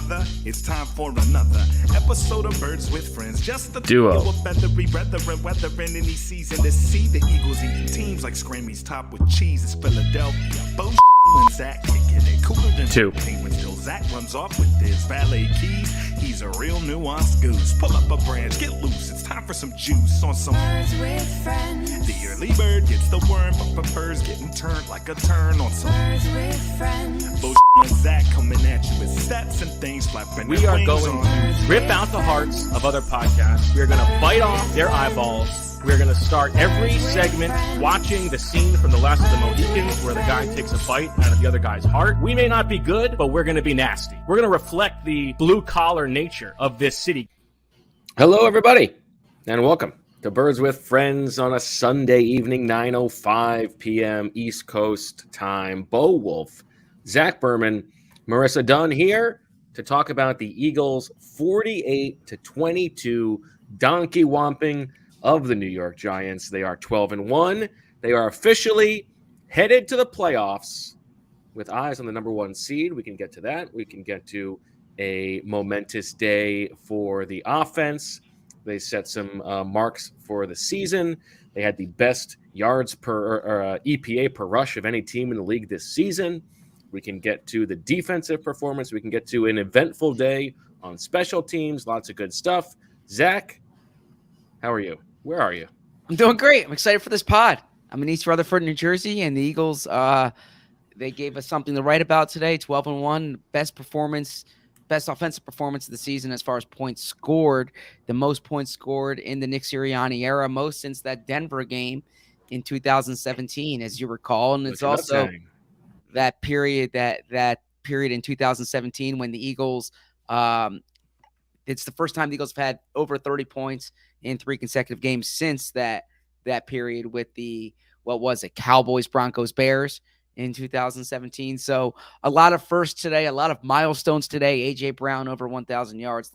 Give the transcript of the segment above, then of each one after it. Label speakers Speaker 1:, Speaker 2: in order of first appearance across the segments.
Speaker 1: brother. It's time for another episode of Birds with Friends. Just the
Speaker 2: Duo.
Speaker 1: Of feathery brethren, weathering any season to see the Eagles eating teams like Scrammy's top with cheese. It's Philadelphia. Bo and Zach kicking it cooler than
Speaker 2: Two.
Speaker 1: When still Zach runs off with his valet keys. He's a real nuanced goose. Pull up a branch, get loose. It's time for some juice on some
Speaker 3: Birds with Friends.
Speaker 1: The early bird gets the worm, but prefers getting turned like a turn on some
Speaker 3: Birds with Friends.
Speaker 1: Bo and Zach coming at you with stats and things flapping.
Speaker 2: We are going to rip out the hearts of other podcasts. We are going to bite off their eyeballs. We're going to start every segment watching the scene from The Last of the Mohicans where the guy takes a bite out of the other guy's heart. We may not be good, but we're going to be nasty. We're going to reflect the blue-collar nature of this city.
Speaker 4: Hello, everybody, and welcome to Birds with Friends on a Sunday evening, 9:05 p.m. East Coast time. Bo Wulf, Zach Berman, Marissa Dunn here to talk about the Eagles' 48-22 donkey womping of the New York Giants. They are 12-1. They are officially headed to the playoffs with eyes on the number one seed. We can get to that. We can get to a momentous day for the offense. They set some marks for the season. They had the best yards per EPA per rush of any team in the league this season. We can get to the defensive performance. We can get to an eventful day on special teams. Lots of good stuff. Zach, how are you? Where are you?
Speaker 5: I'm doing great. I'm excited for this pod. I'm in East Rutherford, New Jersey, and the Eagles, they gave us something to write about today. 12-1, best offensive performance of the season as far as points scored. The most points scored in the Nick Sirianni era, most since that Denver game in 2017, as you recall. And it's also that period in 2017 when the Eagles, it's the first time the Eagles have had over 30 points in 3 consecutive games since that period with the, Cowboys, Broncos, Bears in 2017. So a lot of firsts today, a lot of milestones today. A.J. Brown over 1,000 yards.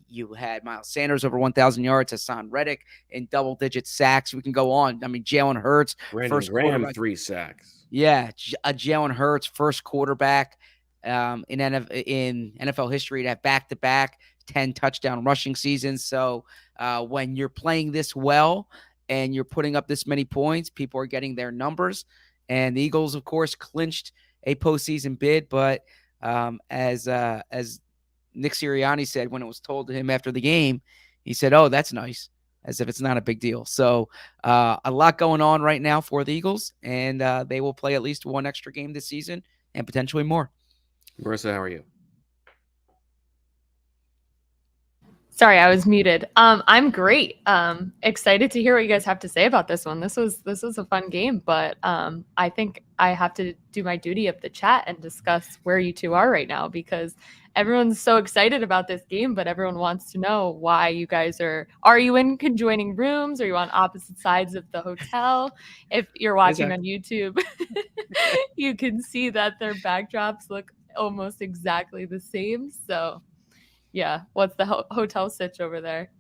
Speaker 5: You had Miles Sanders over 1,000 yards, Hassan Reddick in double-digit sacks. We can go on. I mean, Jalen Hurts.
Speaker 4: Brandon Graham, 3 sacks.
Speaker 5: Yeah, Jalen Hurts, first quarterback in NFL history to have back-to-back 10 touchdown rushing seasons. So when you're playing this well and you're putting up this many points, people are getting their numbers. And the Eagles, of course, clinched a postseason bid. But as Nick Sirianni said when it was told to him after the game, he said, "Oh, that's nice," as if it's not a big deal. So a lot going on right now for the Eagles, and they will play at least one extra game this season and potentially more.
Speaker 4: Marissa, how are you?
Speaker 6: Sorry, I was muted. I'm great. Excited to hear what you guys have to say about this one. This was a fun game, but I think I have to do my duty of the chat and discuss where you two are right now, because everyone's so excited about this game, but everyone wants to know why you guys are you in conjoining rooms? Are you on opposite sides of the hotel? If you're watching on YouTube, you can see that their backdrops look almost exactly the same. So yeah, what's the hotel sitch over there?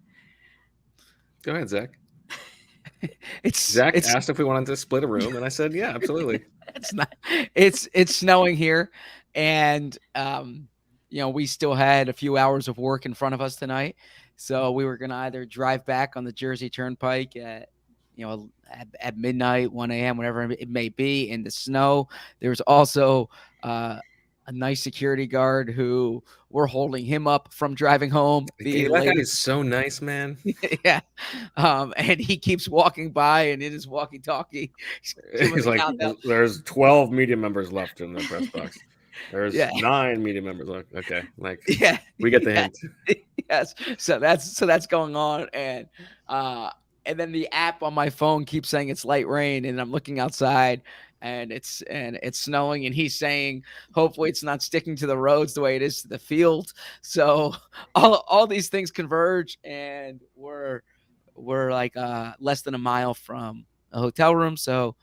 Speaker 4: Go ahead, Zach. Zach asked if we wanted to split a room, and I said, yeah, absolutely.
Speaker 5: It's snowing here, and we still had a few hours of work in front of us tonight, so we were going to either drive back on the Jersey Turnpike at midnight, 1 a.m., whatever it may be, in the snow. There's also a nice security guard who we're holding him up from driving home.
Speaker 4: That guy is so nice, man.
Speaker 5: Yeah. And he keeps walking by, and in his walkie-talkie,
Speaker 4: he's like, there's 12 media members left in the press box. There's 9 media members left. Okay. We get the hint.
Speaker 5: Yes. So that's going on. And then the app on my phone keeps saying it's light rain, and I'm looking outside, and it's snowing, and he's saying hopefully it's not sticking to the roads the way it is to the field. So all these things converge, and we're like less than a mile from a hotel room, so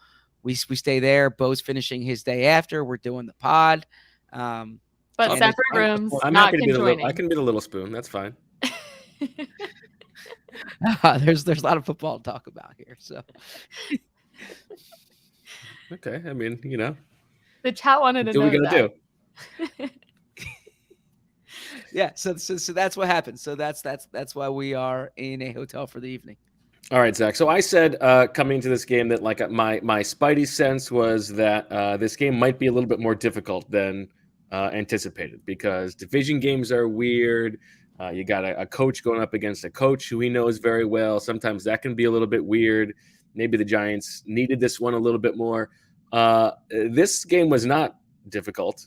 Speaker 5: we stay there. Bo's finishing his day after. We're doing the pod,
Speaker 6: but separate rooms.
Speaker 4: I'm happy to be I can be the little spoon. That's fine.
Speaker 5: There's a lot of football to talk about here, so.
Speaker 4: Okay, I mean,
Speaker 6: the chat wanted to know.
Speaker 4: What are we gonna do?
Speaker 5: Yeah, so that's what happened. So that's why we are in a hotel for the evening.
Speaker 4: All right, Zach. So I said coming to this game that like my spidey sense was that this game might be a little bit more difficult than anticipated because division games are weird. You got a coach going up against a coach who he knows very well. Sometimes that can be a little bit weird. Maybe the Giants needed this one a little bit more. This game was not difficult.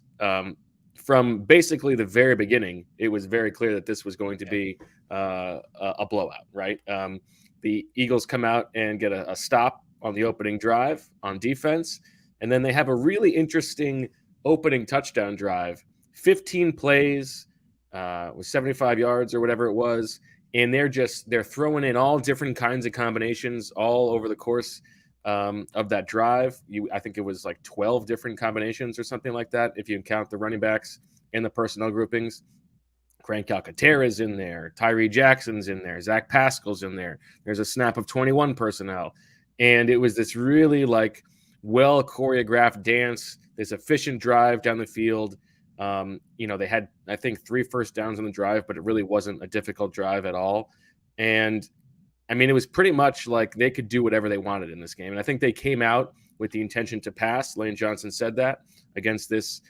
Speaker 4: From basically the very beginning, it was very clear that this was going to be a blowout, right? The Eagles come out and get a stop on the opening drive on defense, and then they have a really interesting opening touchdown drive, 15 plays with 75 yards or whatever it was, and they're throwing in all different kinds of combinations all over the course of that drive. I think it was like 12 different combinations or something like that if you count the running backs and the personnel groupings. Frank Calcaterra's in there. Tyree Jackson's in there. Zach Pascal's in there. There's a snap of 21 personnel. And it was this really like well choreographed dance, this efficient drive down the field. They had, I think, 3 first downs on the drive, but it really wasn't a difficult drive at all. And I mean, it was pretty much like they could do whatever they wanted in this game. And I think they came out with the intention to pass. Lane Johnson said that against this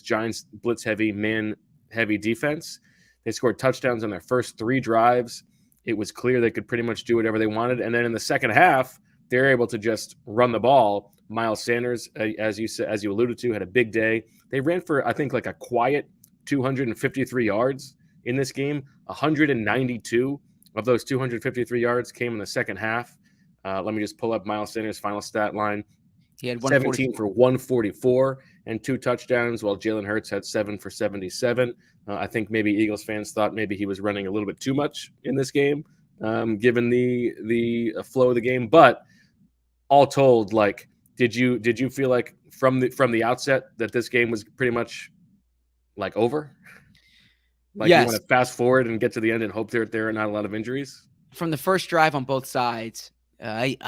Speaker 4: Giants blitz heavy, man heavy defense. They scored touchdowns on their first 3 drives. It was clear they could pretty much do whatever they wanted. And then in the second half, they're able to just run the ball. Miles Sanders, as you alluded to, had a big day. They ran for, I think, like a quiet 253 yards in this game. 192 of those 253 yards came in the second half. Let me just pull up Miles Sanders' final stat line.
Speaker 5: He had
Speaker 4: 17 for 144 and 2 touchdowns, while Jalen Hurts had 7 for 77. I think maybe Eagles fans thought maybe he was running a little bit too much in this game, given the flow of the game. But all told, like, did you feel like from the outset that this game was pretty much like over? Like,
Speaker 5: yes.
Speaker 4: You want to fast forward and get to the end and hope there are not a lot of injuries?
Speaker 5: From the first drive on both sides,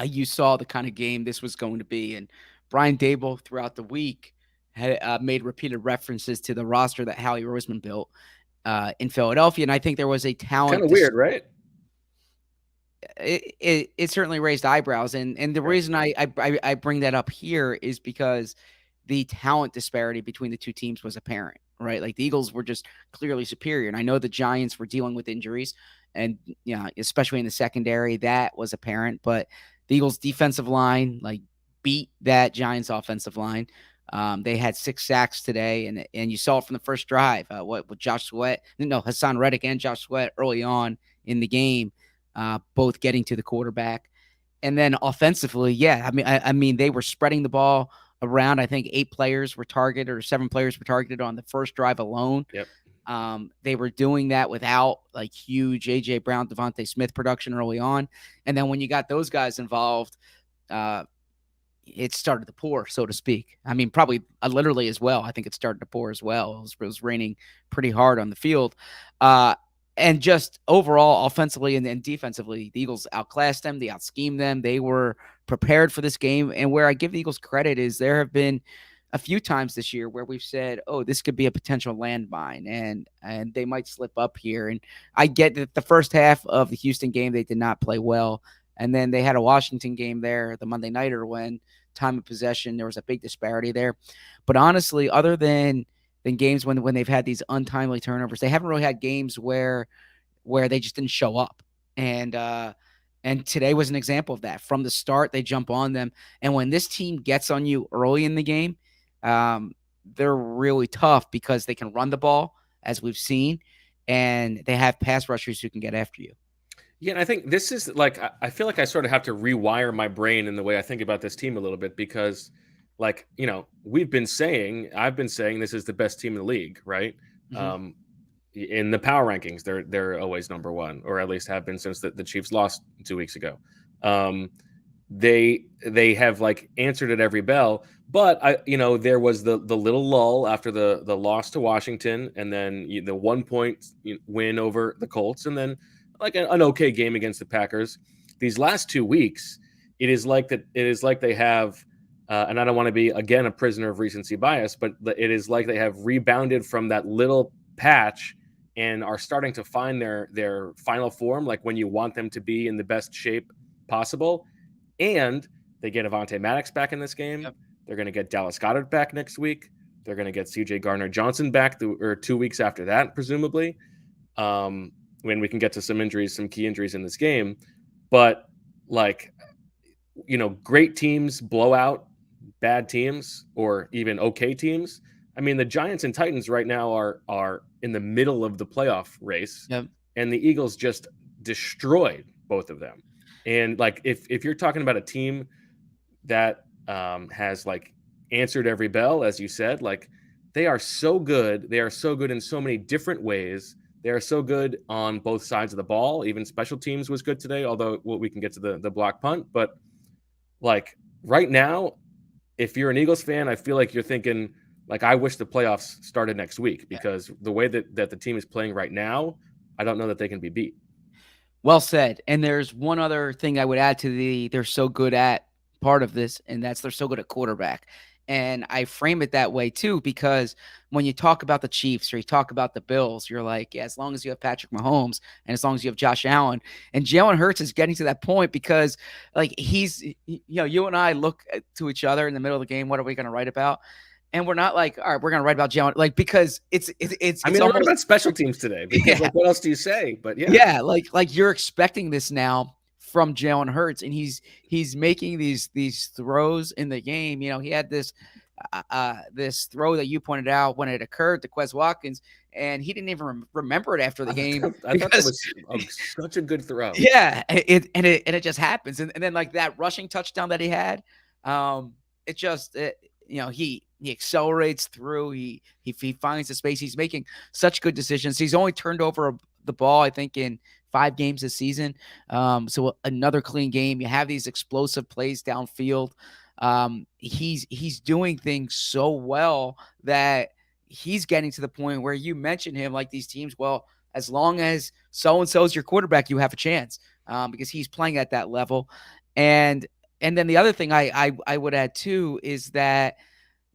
Speaker 5: you saw the kind of game this was going to be. And Brian Dable throughout the week had made repeated references to the roster that Howie Roseman built in Philadelphia. And I think there was a talent.
Speaker 4: Kind of weird, right?
Speaker 5: It certainly raised eyebrows. And the reason I bring that up here is because the talent disparity between the two teams was apparent, right? Like the Eagles were just clearly superior. And I know the Giants were dealing with injuries, and especially in the secondary, that was apparent. But the Eagles defensive line beat that Giants offensive line. They had 6 sacks today, and you saw it from the first drive. With Hassan Reddick and Josh Sweat early on in the game, both getting to the quarterback. And then offensively, I mean they were spreading the ball around. I think 8 players were targeted, or 7 players were targeted on the first drive alone.
Speaker 4: Yep.
Speaker 5: They were doing that without like huge A.J. Brown, Devontae Smith production early on. And then when you got those guys involved, it started to pour, so to speak. I mean, probably literally as well. I think it started to pour as well. It was raining pretty hard on the field. And just overall, offensively and defensively, the Eagles outclassed them. They outschemed them. They were prepared for this game. And where I give the Eagles credit is there have been a few times this year where we've said, oh, this could be a potential landmine, and they might slip up here. And I get that the first half of the Houston game, they did not play well. And then they had a Washington game there, the Monday nighter, when time of possession, there was a big disparity there. But honestly, other than games when they've had these untimely turnovers, they haven't really had games where they just didn't show up. And today was an example of that. From the start, they jump on them. And when this team gets on you early in the game, they're really tough because they can run the ball, as we've seen, and they have pass rushers who can get after you.
Speaker 4: Yeah, and I think this is like, I feel like I sort of have to rewire my brain in the way I think about this team a little bit because, like, I've been saying this is the best team in the league, right? Mm-hmm. In the power rankings, they're always number 1, or at least have been since the Chiefs lost 2 weeks ago. They have like answered at every bell, but there was the little lull after the loss to Washington, and then the 1 point win over the Colts, and then like an okay game against the Packers. These last 2 weeks, it is like they have, and I don't want to be again a prisoner of recency bias, but it is like they have rebounded from that little patch and are starting to find their final form, like when you want them to be in the best shape possible. And they get Avonte Maddox back in this game.
Speaker 5: Yep.
Speaker 4: They're going to get Dallas Goedert back next week. They're going to get CJ Gardner-Johnson back or 2 weeks after that, presumably, when we can get to some injuries, some key injuries in this game. But like, great teams blow out bad teams or even okay teams. I mean, the Giants and Titans right now are in the middle of the playoff race,
Speaker 5: Yep.
Speaker 4: and the Eagles just destroyed both of them. And like, if you're talking about a team that has like answered every bell, as you said, like they are so good. They are so good in so many different ways. They are so good on both sides of the ball. Even special teams was good today, although we can get to the block punt. But like right now, if you're an Eagles fan, I feel like you're thinking, like, I wish the playoffs started next week, because the way that the team is playing right now, I don't know that they can be beat.
Speaker 5: Well said. And there's one other thing I would add to they're so good at part of this, and that's they're so good at quarterback. And I frame it that way too, because when you talk about the Chiefs or you talk about the Bills, you're like, yeah, as long as you have Patrick Mahomes and as long as you have Josh Allen, and Jalen Hurts is getting to that point because like you and I look to each other in the middle of the game. What are we going to write about? And we're not like, all right, we're going to write about Jalen, like, because it's
Speaker 4: I mean,
Speaker 5: almost,
Speaker 4: we're about special teams today, because like, what else do you say? But
Speaker 5: yeah, like you're expecting this now from Jalen Hurts, and he's making these throws in the game. He had this throw that you pointed out when it occurred to Quez Watkins, and he didn't even remember it after the game.
Speaker 4: I thought that was such a good throw.
Speaker 5: Yeah, it just happens, and then like that rushing touchdown that he had, he accelerates through. He finds the space. He's making such good decisions. He's only turned over the ball, I think, in 5 games this season. So another clean game. You have these explosive plays downfield. He's doing things so well that he's getting to the point where you mentioned him, like these teams, well, as long as so-and-so is your quarterback, you have a chance, because he's playing at that level. And then the other thing I would add too is that,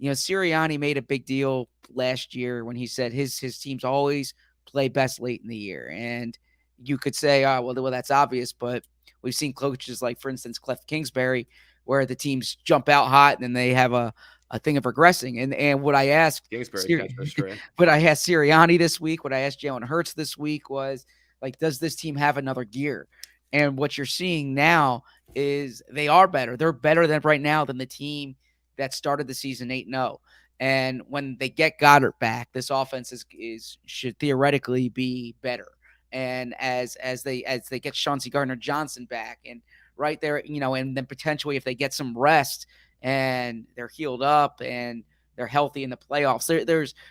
Speaker 5: Sirianni made a big deal last year when he said his teams always play best late in the year. And you could say, oh, well, that's obvious, but we've seen coaches like, for instance, Cliff Kingsbury, where the teams jump out hot and then they have a thing of regressing. And what I asked what I asked Sirianni this week, what I asked Jalen Hurts this week was, like, does this team have another gear? And what you're seeing now is they are better. They're better than right now than the team that started the season 8-0. And when they get Goddard back, this offense should theoretically be better. And as they get Chauncey Gardner-Johnson back, and right there, and then potentially if they get some rest and they're healed up and they're healthy in the playoffs,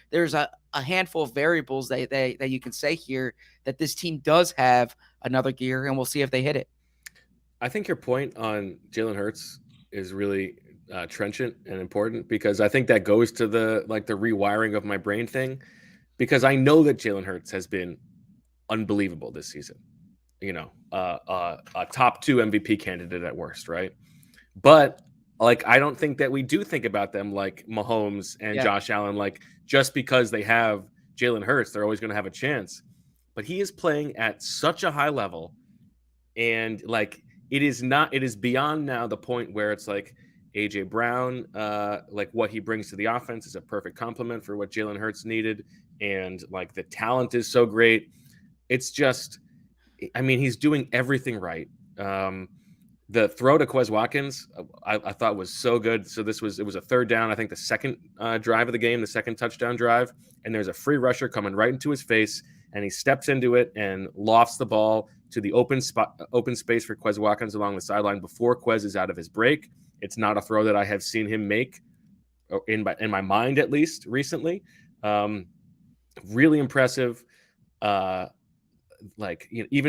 Speaker 5: there's a handful of variables that you can say here that this team does have another gear, and we'll see if they hit it.
Speaker 4: I think your point on Jalen Hurts is really trenchant and important, because I think that goes to the rewiring of my brain thing, because I know that Jalen Hurts has been unbelievable this season, a top 2 MVP candidate at worst, right? But like, I don't think that we do think about them like Mahomes and Josh Allen, like just because they have Jalen Hurts, they're always going to have a chance. But he is playing at such a high level, and like it is beyond now the point where it's like AJ Brown, like what he brings to the offense is a perfect complement for what Jalen Hurts needed, and like the talent is so great. It's just, I mean, he's doing everything right. The throw to Quez Watkins, I thought was so good. So it was a 3rd down, I think the second drive of the game, the second touchdown drive, and there's a free rusher coming right into his face, and he steps into it and lofts the ball to the open space for Quez Watkins along the sideline before Quez is out of his break. It's not a throw that I have seen him make in my mind, at least recently. Really impressive. Even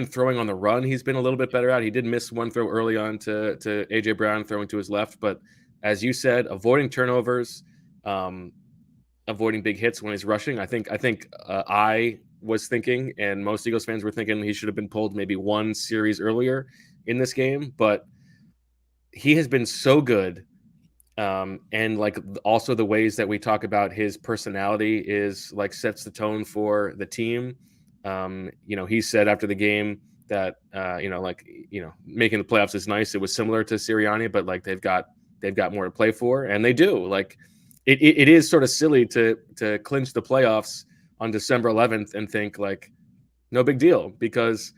Speaker 4: throwing on the run, he's been a little bit better at. He did miss one throw early on to AJ Brown throwing to his left, but as you said, avoiding turnovers, avoiding big hits when he's rushing. I think I was thinking, and most Eagles fans were thinking, he should have been pulled maybe one series earlier in this game, but he has been so good. And like also the ways that we talk about his personality is like sets the tone for the team. He said after the game that making the playoffs is nice. It was similar to Sirianni, but like they've got more to play for, and they do. Like it is sort of silly to clinch the playoffs on December 11th and think like no big deal, because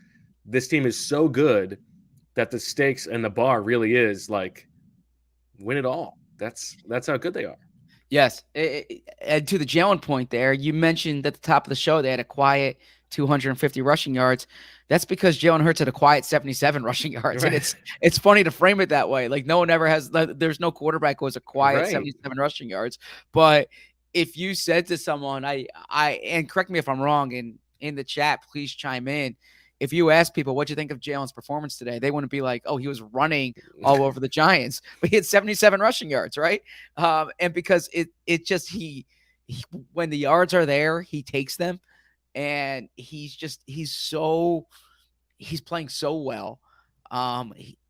Speaker 4: this team is so good that the stakes and the bar really is like win it all. That's how good they are.
Speaker 5: Yes. And to the Jalen point there, you mentioned at the top of the show they had a quiet 250 rushing yards. That's because Jalen Hurts had a quiet 77 rushing yards.
Speaker 4: Right.
Speaker 5: And it's funny to frame it that way. Like no one ever has, there's no quarterback who has a quiet
Speaker 4: Right.
Speaker 5: 77 rushing yards. But if you said to someone, and correct me if I'm wrong, in the chat, please chime in. If you ask people, what'd you think of Jalen's performance today? They wouldn't be like, oh, he was running all over the Giants, but he had 77 rushing yards, right? And because it just, he when the yards are there, he takes them, and he's playing so well.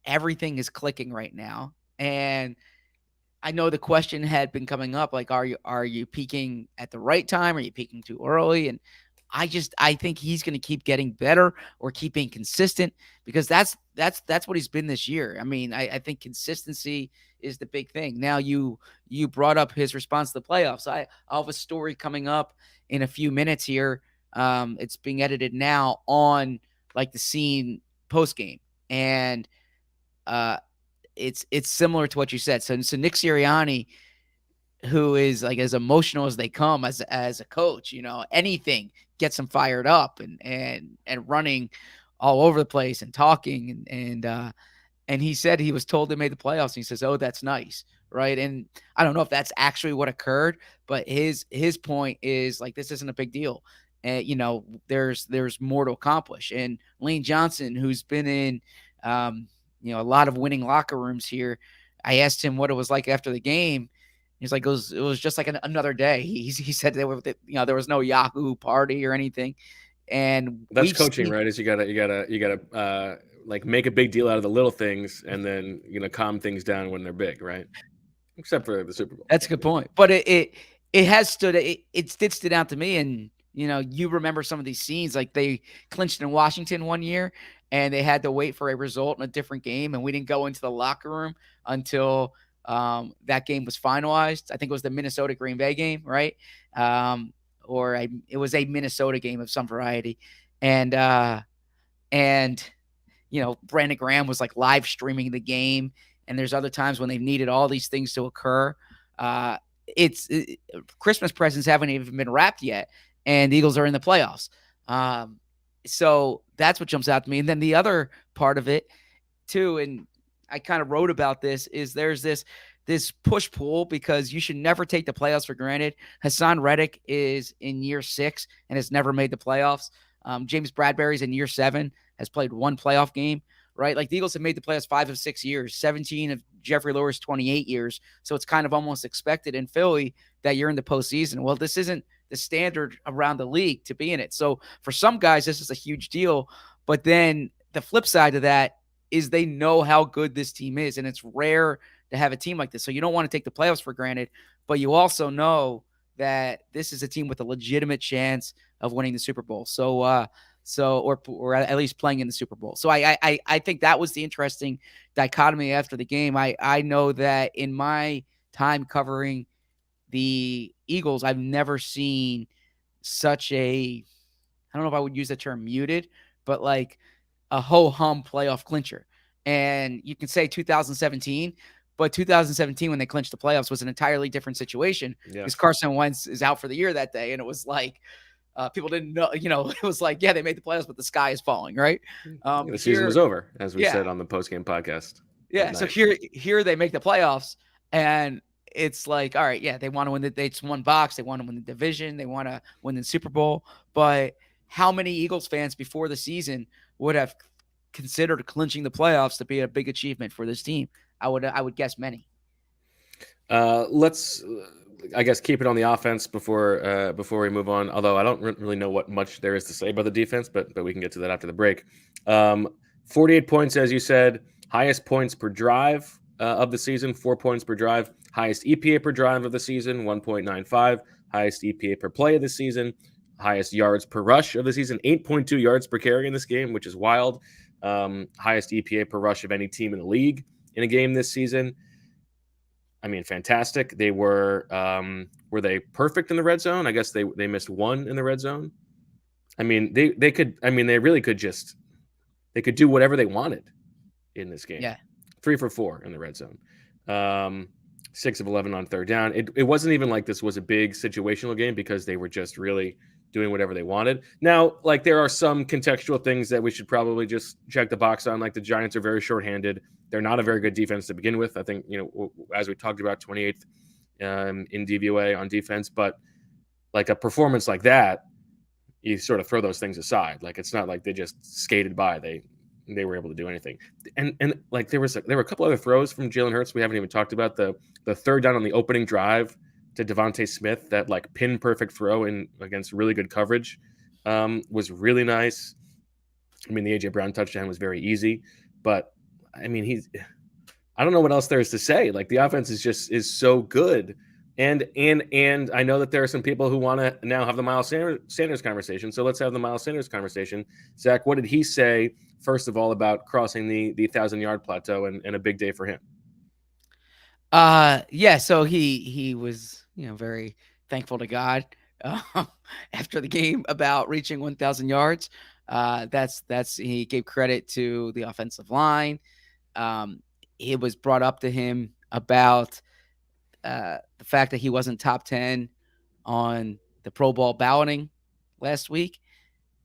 Speaker 5: Everything is clicking right now. And I know the question had been coming up, like, are you peaking at the right time? Are you peaking too early? And I think he's going to keep getting better or keep being consistent, because that's what he's been this year. I mean, I think consistency is the big thing. Now you brought up his response to the playoffs. I'll have a story coming up in a few minutes here. It's being edited now on like the scene post game, and it's similar to what you said. So Nick Sirianni, who is like as emotional as they come as a coach, anything gets him fired up and running all over the place and talking and he said he was told they made the playoffs, and he says, oh, that's nice, right? And I don't know if that's actually what occurred, but his point is like, this isn't a big deal, and there's more to accomplish. And Lane Johnson, who's been in a lot of winning locker rooms here, I asked him what it was like after the game. He's like, it was just like another day. He said there was no Yahoo party or anything. And
Speaker 4: that's coaching, right? Is you gotta like make a big deal out of the little things, and then calm things down when they're big, right? Except for the Super Bowl.
Speaker 5: That's a good point. But it has stood. It stood out to me. And you remember some of these scenes, like they clinched in Washington one year, and they had to wait for a result in a different game, and we didn't go into the locker room until that game was finalized. I think it was the Minnesota Green Bay game, right? It was a Minnesota game of some variety. And Brandon Graham was like live streaming the game. And there's other times when they've needed all these things to occur. Christmas presents haven't even been wrapped yet, and the Eagles are in the playoffs. So that's what jumps out to me. And then the other part of it too, and I kind of wrote about this, is there's this push-pull, because you should never take the playoffs for granted. Hassan Reddick is in year 6 and has never made the playoffs. James Bradbury's in year 7, has played one playoff game, right? Like the Eagles have made the playoffs 5 of 6 years, 17 of Jeffrey Lure's 28 years. So it's kind of almost expected in Philly that you're in the postseason. Well, this isn't the standard around the league to be in it. So for some guys, this is a huge deal. But then the flip side of that is they know how good this team is, and it's rare to have a team like this. So you don't want to take the playoffs for granted, but you also know that this is a team with a legitimate chance of winning the Super Bowl. Or at least playing in the Super Bowl. So I think that was the interesting dichotomy after the game. I know that in my time covering the Eagles, I've never seen such I don't know if I would use the term muted, but like a ho-hum playoff clincher. And you can say 2017, but 2017 when they clinched the playoffs was an entirely different situation, because Carson Wentz is out for the year that day. And it was like, people didn't know, it was like, yeah, they made the playoffs, but the sky is falling, right?
Speaker 4: The season was over, as we said on the postgame podcast.
Speaker 5: Yeah. So here they make the playoffs, and it's like, all right, yeah, they want to win it's one box. They want to win the division. They want to win the Super Bowl. But how many Eagles fans before the season would have considered clinching the playoffs to be a big achievement for this team? I would guess many.
Speaker 4: Let's, I guess, keep it on the offense before we move on. Although I don't really know what much there is to say about the defense, but we can get to that after the break. 48 points, as you said, highest points per drive of the season, 4 points per drive. Highest EPA per drive of the season, 1.95. Highest EPA per play of the season, highest yards per rush of the season, 8.2 yards per carry in this game, which is wild. Highest EPA per rush of any team in the league in a game this season. I mean, fantastic. They were they perfect in the red zone? I guess they missed one in the red zone. I mean, they really could do whatever they wanted in this game.
Speaker 5: Yeah.
Speaker 4: 3 for 4 in the red zone. 6 of 11 on third down. It wasn't even like this was a big situational game because they were just really doing whatever they wanted. Now, like, there are some contextual things that we should probably just check the box on. Like, the Giants are very shorthanded. They're not a very good defense to begin with. I think, as we talked about, 28th in DVOA on defense. But like a performance like that, you sort of throw those things aside. Like, it's not like they just skated by. They were able to do anything. And like there were a couple other throws from Jalen Hurts we haven't even talked about. The third down on the opening drive to Devontae Smith, that like pin perfect throw in against really good coverage, was really nice. I mean, the AJ Brown touchdown was very easy, but I mean, I don't know what else there is to say. Like, the offense is so good. And I know that there are some people who want to now have the Miles Sanders conversation. So let's have the Miles Sanders conversation. Zach, what did he say, first of all, about crossing the 1,000-yard plateau and a big day for him?
Speaker 5: Yeah. So he was, very thankful to God after the game about reaching 1,000 yards. He gave credit to the offensive line. It was brought up to him about the fact that he wasn't top 10 on the Pro Bowl balloting last week,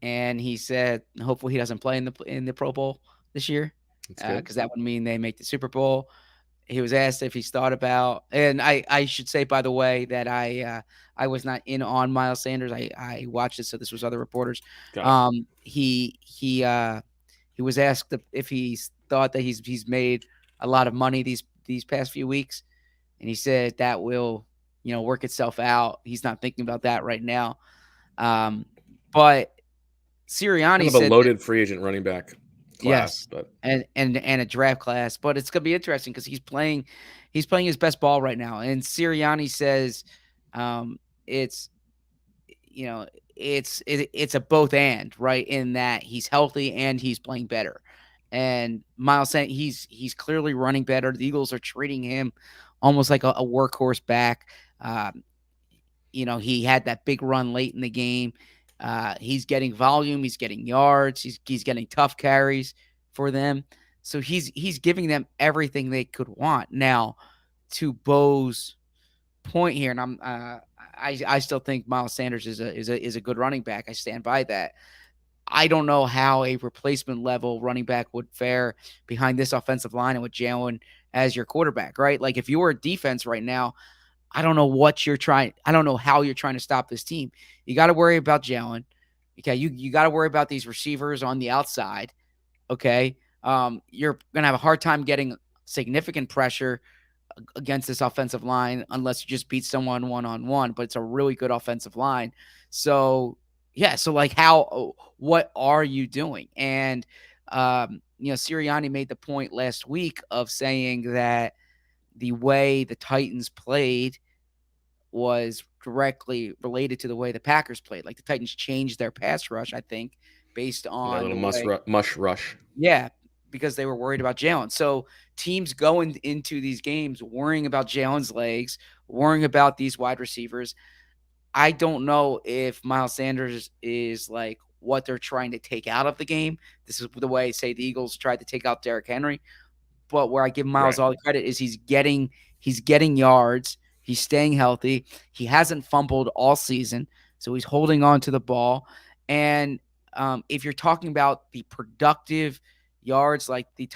Speaker 5: and he said hopefully he doesn't play in the Pro Bowl this year, because that would mean they make the Super Bowl. He was asked if he's thought about, and I should say, by the way, that I was not in on Miles Sanders. I watched it, so this was other reporters. He was asked if he thought that he's made a lot of money these past few weeks, and he said that will work itself out. He's not thinking about that right now. But Sirianni said
Speaker 4: a loaded free agent running back class,
Speaker 5: yes,
Speaker 4: but
Speaker 5: and a draft class, but it's gonna be interesting because he's playing his best ball right now. And Sirianni says it's a both and, right, in that he's healthy and he's playing better. And Miles saying he's clearly running better. The Eagles are treating him almost like a workhorse back. He had that big run late in the game. He's getting volume. He's getting yards. He's getting tough carries for them. So he's giving them everything they could want. Now, to Bo's point here, and I still think Miles Sanders is a good running back. I stand by that. I don't know how a replacement level running back would fare behind this offensive line and with Jalen as your quarterback, right? Like, if you were a defense right now, I don't know I don't know how you're trying to stop this team. You got to worry about Jalen. Okay. You got to worry about these receivers on the outside. Okay. You're going to have a hard time getting significant pressure against this offensive line unless you just beat someone one-on-one, but it's a really good offensive line. So, yeah. So, like, what are you doing? And, Sirianni made the point last week of saying that the way the Titans played was directly related to the way the Packers played. Like, the Titans changed their pass rush, I think, based on
Speaker 4: a little mush rush.
Speaker 5: Yeah, because they were worried about Jalen. So teams going into these games worrying about Jalen's legs, worrying about these wide receivers. I don't know if Miles Sanders is like what they're trying to take out of the game. This is the way, say, the Eagles tried to take out Derrick Henry. But where I give Miles all the credit is he's getting yards. He's staying healthy. He hasn't fumbled all season, so he's holding on to the ball. And if you're talking about the productive yards, like the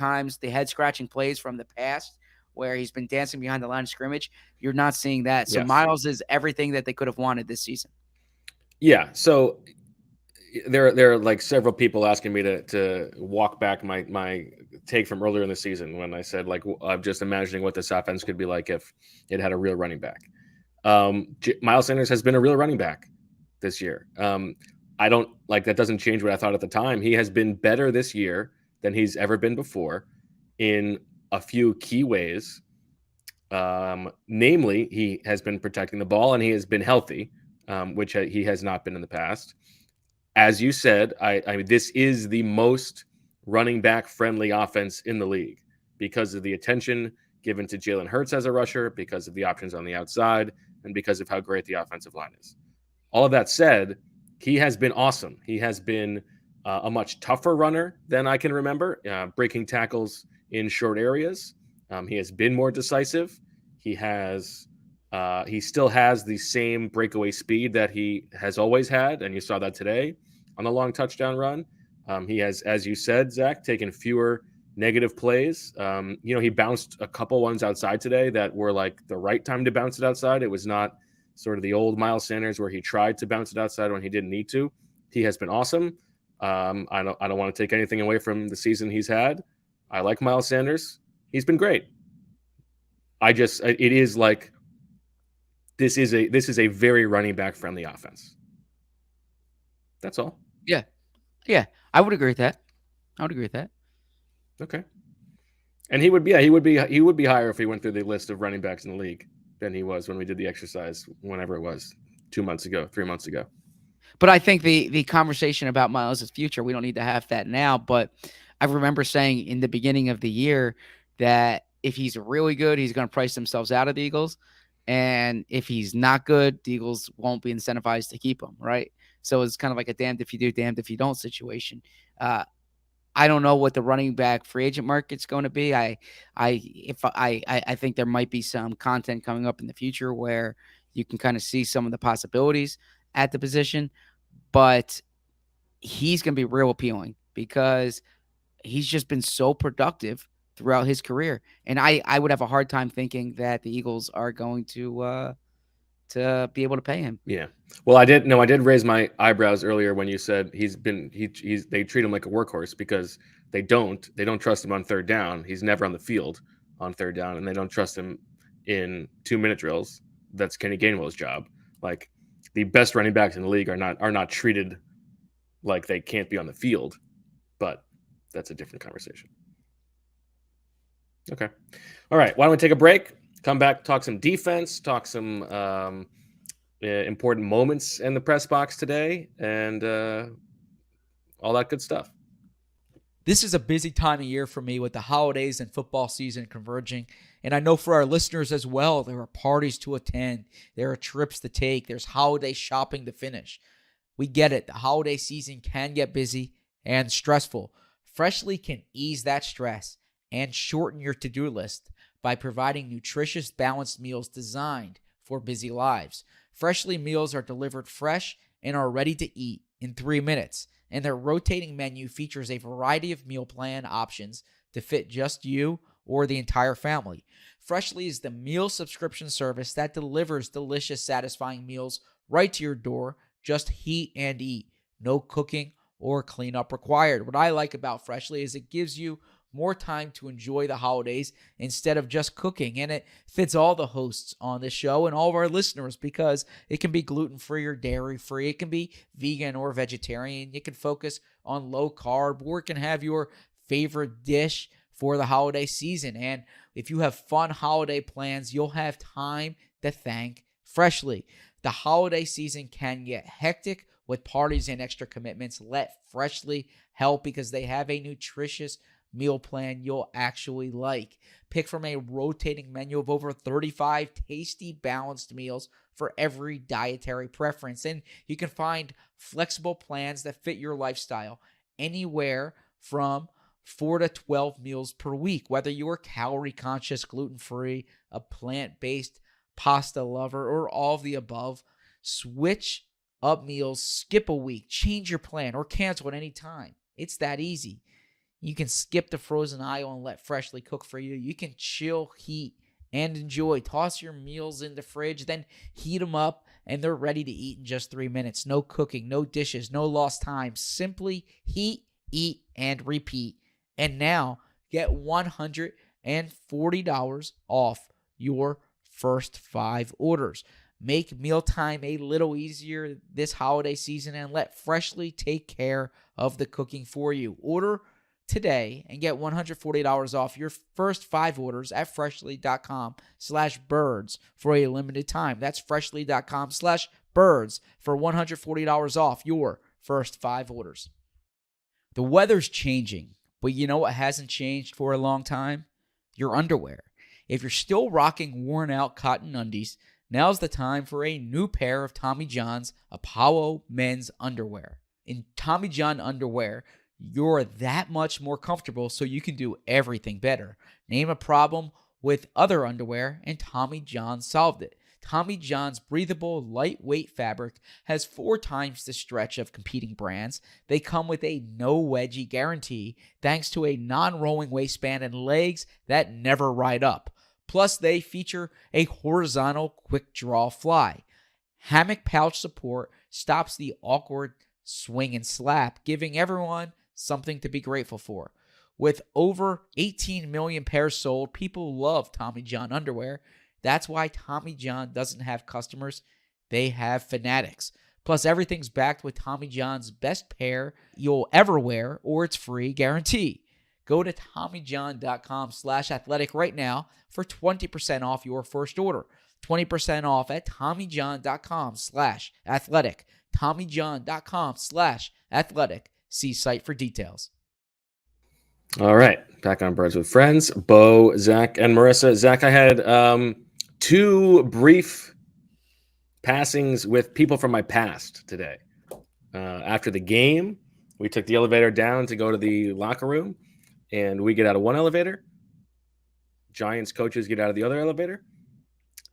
Speaker 5: head-scratching plays from the past where he's been dancing behind the line of scrimmage, you're not seeing that. So Miles is everything that they could have wanted this season. Yeah.
Speaker 4: So there are like several people asking me to walk back my take from earlier in the season when I said, like, I'm just imagining what this offense could be like if it had a real running back. Miles Sanders has been a real running back this year. I don't like that doesn't change what I thought at the time. He has been better this year than he's ever been before in a few key ways. Namely, he has been protecting the ball and he has been healthy. which he has not been in the past. As you said, I mean, this is the most running back friendly offense in the league because of the attention given to Jalen Hurts as a rusher, because of the options on the outside, and because of how great the offensive line is. All of that said, he has been awesome. He has been a much tougher runner than I can remember, breaking tackles in short areas. He has been more decisive. He still has the same breakaway speed that he has always had, and you saw that today on the long touchdown run. He has, as you said, Zach, taken fewer negative plays. He bounced a couple ones outside today that were like the right time to bounce it outside. It was not sort of the old Miles Sanders where he tried to bounce it outside when he didn't need to. He has been awesome. I don't want to take anything away from the season he's had. I like Miles Sanders. He's been great. This is a very running back friendly offense. That's all.
Speaker 5: Yeah. I would agree with that.
Speaker 4: Okay. And he would be higher if he went through the list of running backs in the league than he was when we did the exercise, whenever it was, 2 months ago, 3 months ago.
Speaker 5: But I think the conversation about Miles' future, we don't need to have that now. But I remember saying in the beginning of the year that if he's really good, he's going to price themselves out of the Eagles. And if he's not good, the Eagles won't be incentivized to keep him, right? So it's kind of like a damned if you do, damned if you don't situation. I don't know what the running back free agent market's going to be. I think there might be some content coming up in the future where you can kind of see some of the possibilities at the position, but he's going to be real appealing because he's just been so productive throughout his career. And I would have a hard time thinking that the Eagles are going to be able to pay him.
Speaker 4: Yeah. Well, I did raise my eyebrows earlier when you said they treat him like a workhorse because they don't trust him on third down. He's never on the field on third down, and they don't trust him in 2-minute drills. That's Kenny Gainwell's job. Like, the best running backs in the league are not treated like they can't be on the field, but that's a different conversation. Okay. All right. Why don't we take a break? Come back, talk some defense, talk some important moments in the press box today, and all that good stuff.
Speaker 7: This is a busy time of year for me with the holidays and football season converging. And I know for our listeners as well, there are parties to attend. There are trips to take. There's holiday shopping to finish. We get it. The holiday season can get busy and stressful. Freshly can ease that stress and shorten your to-do list by providing nutritious, balanced meals designed for busy lives. Freshly meals are delivered fresh and are ready to eat in 3 minutes. And their rotating menu features a variety of meal plan options to fit just you or the entire family. Freshly is the meal subscription service that delivers delicious, satisfying meals right to your door. Just heat and eat. No cooking or cleanup required. What I like about Freshly is it gives you more time to enjoy the holidays instead of just cooking. And it fits all the hosts on this show and all of our listeners because it can be gluten-free or dairy-free. It can be vegan or vegetarian. You can focus on low carb, or it can have your favorite dish for the holiday season. And if you have fun holiday plans, you'll have time to thank Freshly. The holiday season can get hectic with parties and extra commitments. Let Freshly help because they have a nutritious meal plan you'll actually like. Pick from a rotating menu of over 35 tasty, balanced meals for every dietary preference. And you can find flexible plans that fit your lifestyle anywhere from 4 to 12 meals per week. Whether you are calorie conscious, gluten-free, a plant-based pasta lover, or all of the above, switch up meals, skip a week, change your plan, or cancel at any time. It's that easy. You can skip the frozen aisle and let Freshly cook for you. You can chill, heat, and enjoy. Toss your meals in the fridge, then heat them up, and they're ready to eat in just 3 minutes. No cooking, no dishes, no lost time. Simply heat, eat, and repeat. And now, get $140 off your first 5 orders. Make mealtime a little easier this holiday season and let Freshly take care of the cooking for you. Order today and get $140 off your first 5 orders at freshly.com/birds for a limited time. That's freshly.com/birds BIRDS for $140 off your first 5 orders. The weather's changing, but you know what hasn't changed for a long time? Your underwear. If you're still rocking worn-out cotton undies, now's the time for a new pair of Tommy John's Apollo men's underwear. In Tommy John underwear, you're that much more comfortable, so you can do everything better. Name a problem with other underwear, and Tommy John solved it. Tommy John's breathable, lightweight fabric has 4 times the stretch of competing brands. They come with a no wedgie guarantee, thanks to a non-rolling waistband and legs that never ride up. Plus, they feature a horizontal quick draw fly. Hammock pouch support stops the awkward swing and slap, giving everyone something to be grateful for. With over 18 million pairs sold, people love Tommy John underwear. That's why Tommy John doesn't have customers, they have fanatics. Plus, everything's backed with Tommy John's best pair you'll ever wear, or it's free guarantee. Go to TommyJohn.com/athletic right now for 20% off your first order. 20% off at TommyJohn.com/athletic. TommyJohn.com/athletic. See site for details.
Speaker 4: All right, back on Birds with Friends. Bo, Zach, and Marissa. Zach, I had 2 brief passings with people from my past today. After the game, we took the elevator down to go to the locker room, and we get out of one elevator. Giants coaches get out of the other elevator.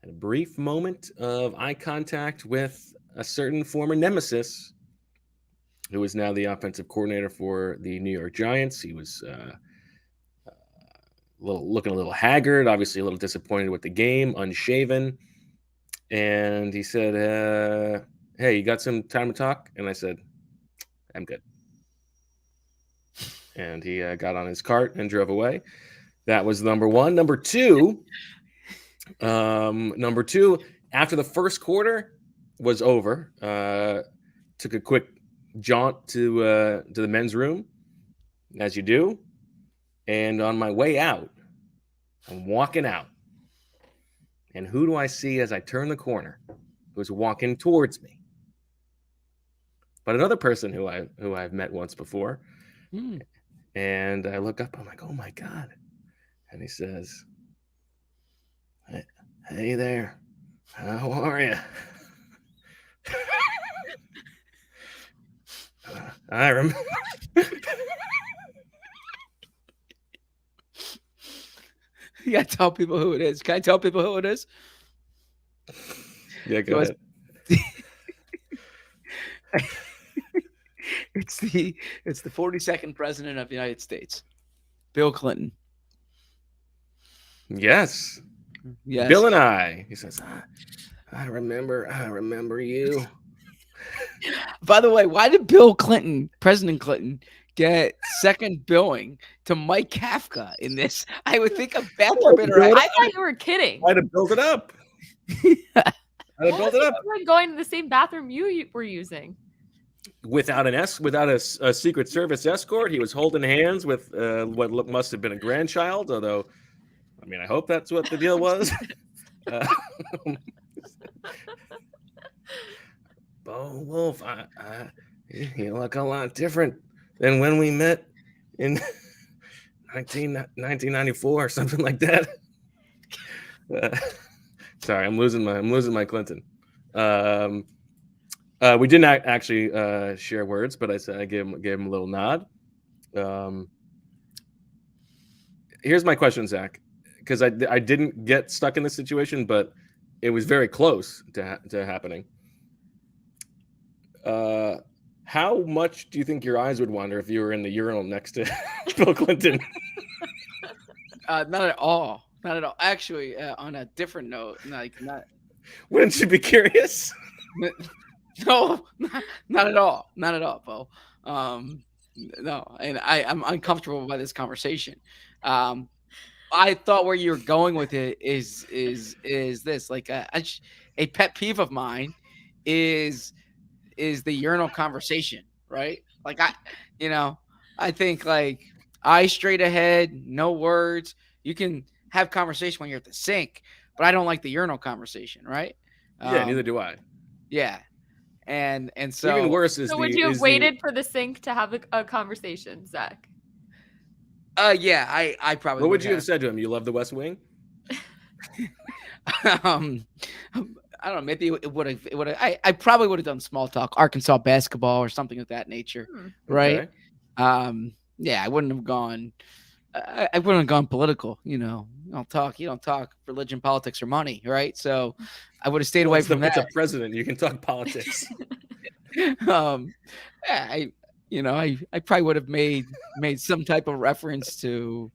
Speaker 4: And a brief moment of eye contact with a certain former nemesis who is now the offensive coordinator for the New York Giants. He was looking a little haggard, obviously a little disappointed with the game, unshaven. And he said, hey, you got some time to talk? And I said, I'm good. And he got on his cart and drove away. That was number one. Number two, after the first quarter was over, took a quick jaunt to the men's room, as you do. And on my way out, I'm walking out. And who do I see as I turn the corner? Who's walking towards me? But another person who I've met once before. And I look up, I'm like, oh my God. And he says, hey there, how are you? I remember.
Speaker 5: You gotta tell people who it is. Can I tell people who it is?
Speaker 4: Yeah, go ahead.
Speaker 5: It's the 42nd president of the United States, Bill Clinton.
Speaker 4: Yes.
Speaker 5: Yes.
Speaker 4: Bill and I. He says, I remember you.
Speaker 5: By the way, why did President Clinton, get second billing to Mike Kafka in this? I would think a bathroom interaction.
Speaker 6: I thought you were kidding.
Speaker 4: I'd have built it up.
Speaker 6: Like going to the same bathroom you were using.
Speaker 4: Without a Secret Service escort, he was holding hands with what must have been a grandchild. Although, I mean, I hope that's what the deal was. Bo Wulf, you look a lot different than when we met in 1994 or something like that. Sorry, I'm losing my Clinton. We didn't actually share words, but I gave him a little nod. Here's my question, Zach, because I didn't get stuck in this situation, but it was very close to happening. How much do you think your eyes would wander if you were in the urinal next to Bill Clinton?
Speaker 5: Not at all. Not at all. Actually, on a different note, not.
Speaker 4: Wouldn't you be curious?
Speaker 5: No, not at all. Not at all, Bo. No, and I'm uncomfortable by this conversation. I thought where you're going with it is this, like a pet peeve of mine is the urinal conversation, right? Like I think like eyes straight ahead, no words. You can have conversation when you're at the sink, but I don't like the urinal conversation, right?
Speaker 4: Yeah, neither do I.
Speaker 5: Yeah. And so
Speaker 4: Even worse is
Speaker 6: So
Speaker 4: the.
Speaker 6: would you
Speaker 4: is
Speaker 6: have
Speaker 4: the-
Speaker 6: waited for the sync to have a conversation, Zach?
Speaker 5: yeah, I probably
Speaker 4: What would you have said to him? You love the West Wing?
Speaker 5: um, I don't know. Maybe it would have. I probably would have done small talk, Arkansas basketball or something of that nature, right?
Speaker 4: Okay.
Speaker 5: Yeah, I wouldn't have gone. I wouldn't have gone political. You don't talk religion, politics, or money, right? So I would have stayed away from
Speaker 4: It's
Speaker 5: that.
Speaker 4: a president. You can talk politics.
Speaker 5: Yeah, I probably would have made some type of reference to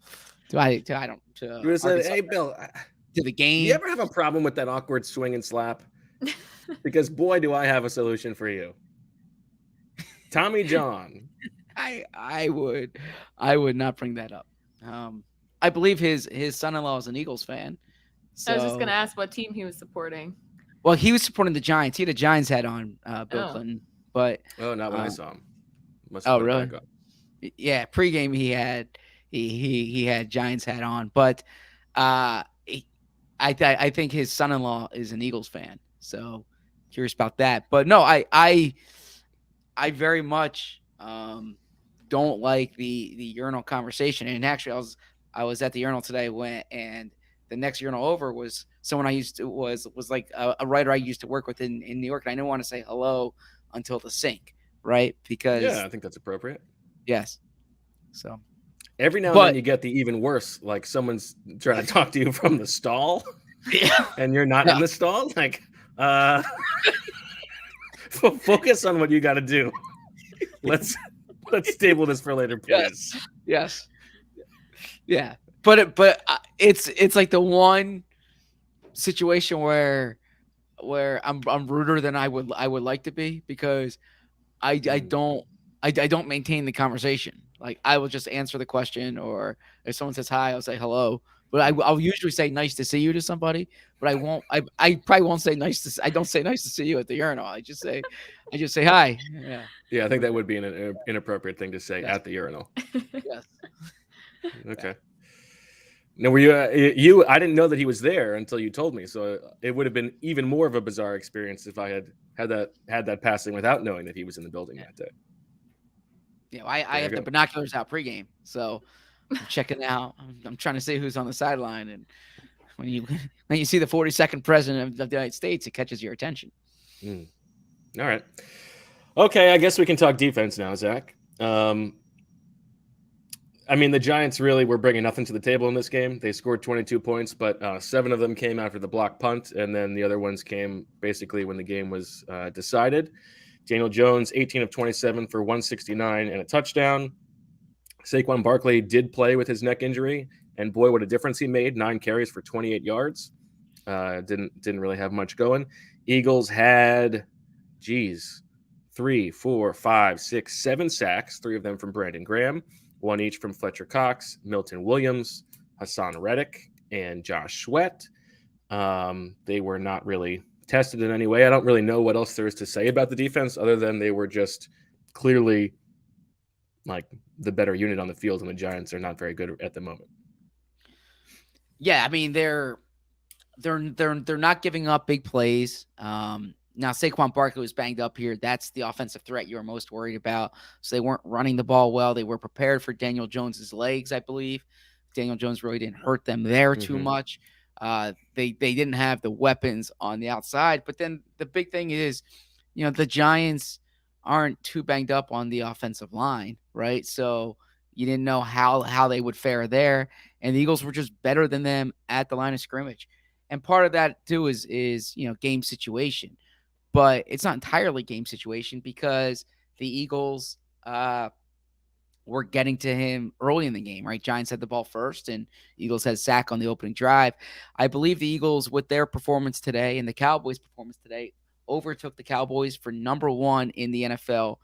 Speaker 4: You would have said,
Speaker 5: Arkansas,
Speaker 4: "Hey, Bill,
Speaker 5: to the
Speaker 4: do
Speaker 5: game.
Speaker 4: you ever have a problem with that awkward swing and slap? Because boy, do I have a solution for you." Tommy John.
Speaker 5: I would not bring that up. I believe his son-in-law is an Eagles fan. So,
Speaker 6: I was just gonna ask what team he was supporting.
Speaker 5: well, he was supporting the Giants. He had a Giants hat on, Bill
Speaker 6: Oh.
Speaker 5: Clinton. But
Speaker 4: Oh, not when I saw him. Must
Speaker 5: oh,
Speaker 4: have put it
Speaker 5: really?
Speaker 4: back on.
Speaker 5: yeah, pregame he had Giants hat on. But I think his son-in-law is an Eagles fan. So curious about that. But no, I very much don't like the urinal conversation. And actually, I was at the urinal today and the next urinal over was someone I used to was like a writer I used to work with in New York, and I didn't want to say hello until the sink, right? Because
Speaker 4: Yeah, I think that's appropriate.
Speaker 5: yes, so
Speaker 4: Every now and
Speaker 5: But-
Speaker 4: then you get the even worse, like someone's trying to talk to you from the stall,
Speaker 5: yeah,
Speaker 4: and you're not in the stall. Like, focus on what you got to do. Let's table this for later, please.
Speaker 5: yes, yeah. But it's like the one situation where I'm ruder than I would like to be, because I don't maintain the conversation. Like, I will just answer the question, or if someone says hi, I'll say hello. But I'll usually say nice to see you to somebody, but I won't. I probably won't say I don't say nice to see you at the urinal. I just say hi. Yeah.
Speaker 4: Yeah, I think that would be an inappropriate thing to say
Speaker 5: Yes.
Speaker 4: at the urinal.
Speaker 5: Yes.
Speaker 4: Okay. Now, were you? I didn't know that he was there until you told me. So it would have been even more of a bizarre experience if I had that passing without knowing that he was in the building that day.
Speaker 5: I have
Speaker 4: you
Speaker 5: the
Speaker 4: go.
Speaker 5: binoculars out pregame, so I'm checking out. I'm trying to see who's on the sideline, and when you see the 42nd president of the United States, it catches your attention.
Speaker 4: All right. Okay, I guess we can talk defense now, Zach. I mean, the Giants really were bringing nothing to the table in this game. They scored 22 points, but 7 of them came after the block punt, and then the other ones came basically when the game was decided. Daniel Jones, 18 of 27 for 169 and a touchdown. Saquon Barkley did play with his neck injury, and boy, what a difference he made. 9 carries for 28 yards. Didn't really have much going. Eagles had, 3, 4, 5, 6, 7 sacks, 3 of them from Brandon Graham, 1 each from Fletcher Cox, Milton Williams, Hassan Reddick, and Josh Sweat. They were not really tested in any way. I don't really know what else there is to say about the defense other than they were just clearly like the better unit on the field, and the Giants are not very good at the moment.
Speaker 5: Yeah, I mean, they're not giving up big plays. Now Saquon Barkley was banged up here. That's the offensive threat you were most worried about. So they weren't running the ball well. They were prepared for Daniel Jones's legs, I believe. Daniel Jones really didn't hurt them there too much. They didn't have the weapons on the outside. But then the big thing is, the Giants aren't too banged up on the offensive line, right? So you didn't know how they would fare there. And the Eagles were just better than them at the line of scrimmage. And part of that too is game situation. But it's not entirely game situation, because the Eagles were getting to him early in the game, right? Giants had the ball first, and Eagles had a sack on the opening drive. I believe the Eagles, with their performance today and the Cowboys' performance today, overtook the Cowboys for number 1 in the NFL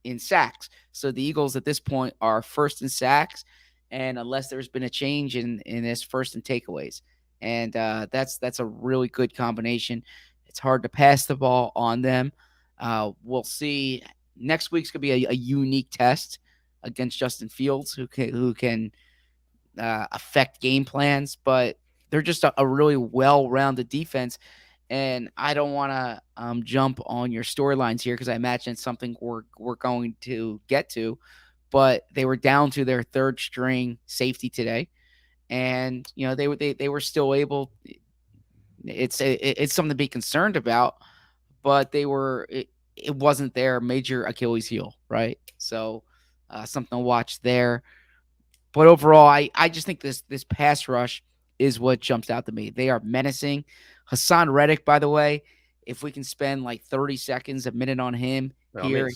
Speaker 5: in sacks. So the Eagles at this point are first in sacks, and unless there's been a change in this, first in takeaways. And that's a really good combination. It's hard to pass the ball on them. We'll see. Next week's going to be a unique test against Justin Fields, who can affect game plans. But they're just a really well-rounded defense. and I don't want to jump on your storylines here because I imagine it's something we're going to get to, but they were down to their third string safety today, and they were still able. It's something to be concerned about, but it wasn't their major Achilles heel, right? So something to watch there. But overall, I just think this pass rush is what jumps out to me. They are menacing. Hassan Reddick, by the way, if we can spend like 30 seconds, a minute on him here,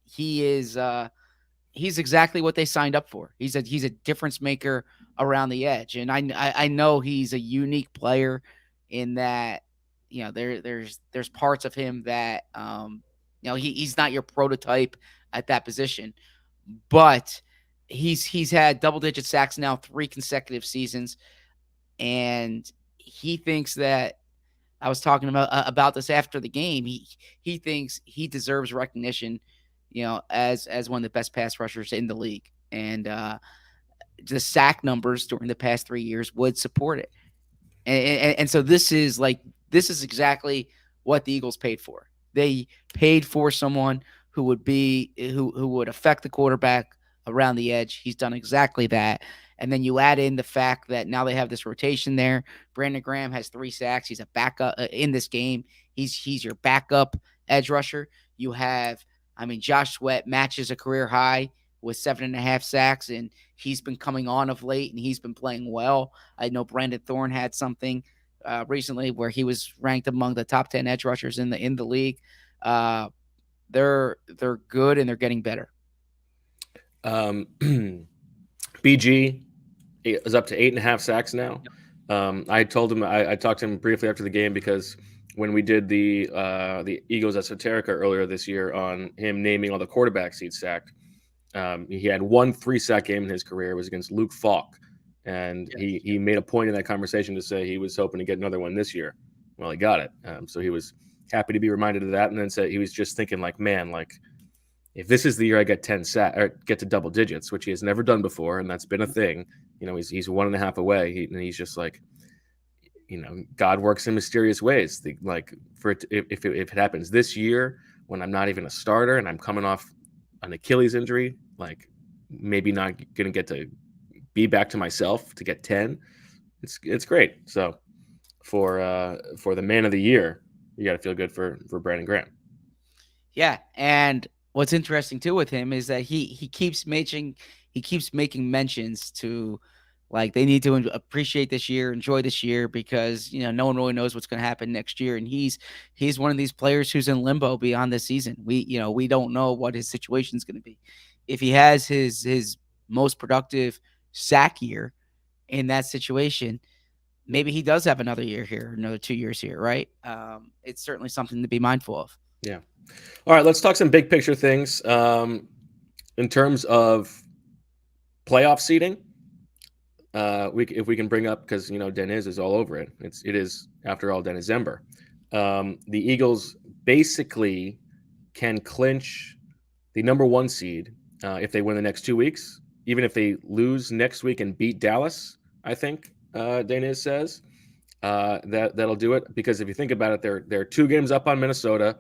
Speaker 5: he is he's exactly what they signed up for. He's a difference maker around the edge, and I know he's a unique player in that there's parts of him that he's not your prototype at that position, but he's had double digit sacks now 3 consecutive seasons, and he thinks that I was talking about this after the game. He thinks he deserves recognition, as one of the best pass rushers in the league, and the sack numbers during the past 3 years would support it. And so this is exactly what the Eagles paid for. They paid for someone who would affect the quarterback around the edge. He's done exactly that. And then you add in the fact that now they have this rotation there. Brandon Graham has 3 sacks. He's a backup in this game. He's your backup edge rusher. You have, Josh Sweat matches a career high with 7.5 sacks, and he's been coming on of late, and he's been playing well. I know Brandon Thorne had something recently where he was ranked among the top 10 edge rushers in the league. They're good, and they're getting better.
Speaker 4: BG is up to 8.5 sacks now. I told him I talked to him briefly after the game because when we did the Eagles Esoterica earlier this year on him naming all the quarterbacks he'd sacked, he had 1 3-sack game in his career. It was against Luke Falk, and he made a point in that conversation to say he was hoping to get another one this year. Well, he got it, so he was happy to be reminded of that, and then said he was just thinking if this is the year I get 10 sack or get to double digits, which he has never done before, and that's been a thing. He's 1.5 away. He's just God works in mysterious ways. If it happens this year when I'm not even a starter and I'm coming off an Achilles injury, maybe not going to get to be back to myself to get 10. It's great. So for the man of the year, you got to feel good for Brandon Graham.
Speaker 5: Yeah, and what's interesting too with him is that he keeps making mentions to they need to appreciate this year, enjoy this year, because no one really knows what's going to happen next year, and he's one of these players who's in limbo beyond this season. We don't know what his situation is going to be. If he has his most productive sack year in that situation, maybe he does have another year here, another 2 years here, right? It's certainly something to be mindful of.
Speaker 4: Yeah. All right, let's talk some big picture things. In terms of playoff seeding, if we can bring up, because Deniz is all over it. It is after all Denizember. The Eagles basically can clinch the number 1 seed if they win the next 2 weeks. Even if they lose next week and beat Dallas, I think Deniz says that'll do it. Because if you think about it, they're 2 games up on Minnesota.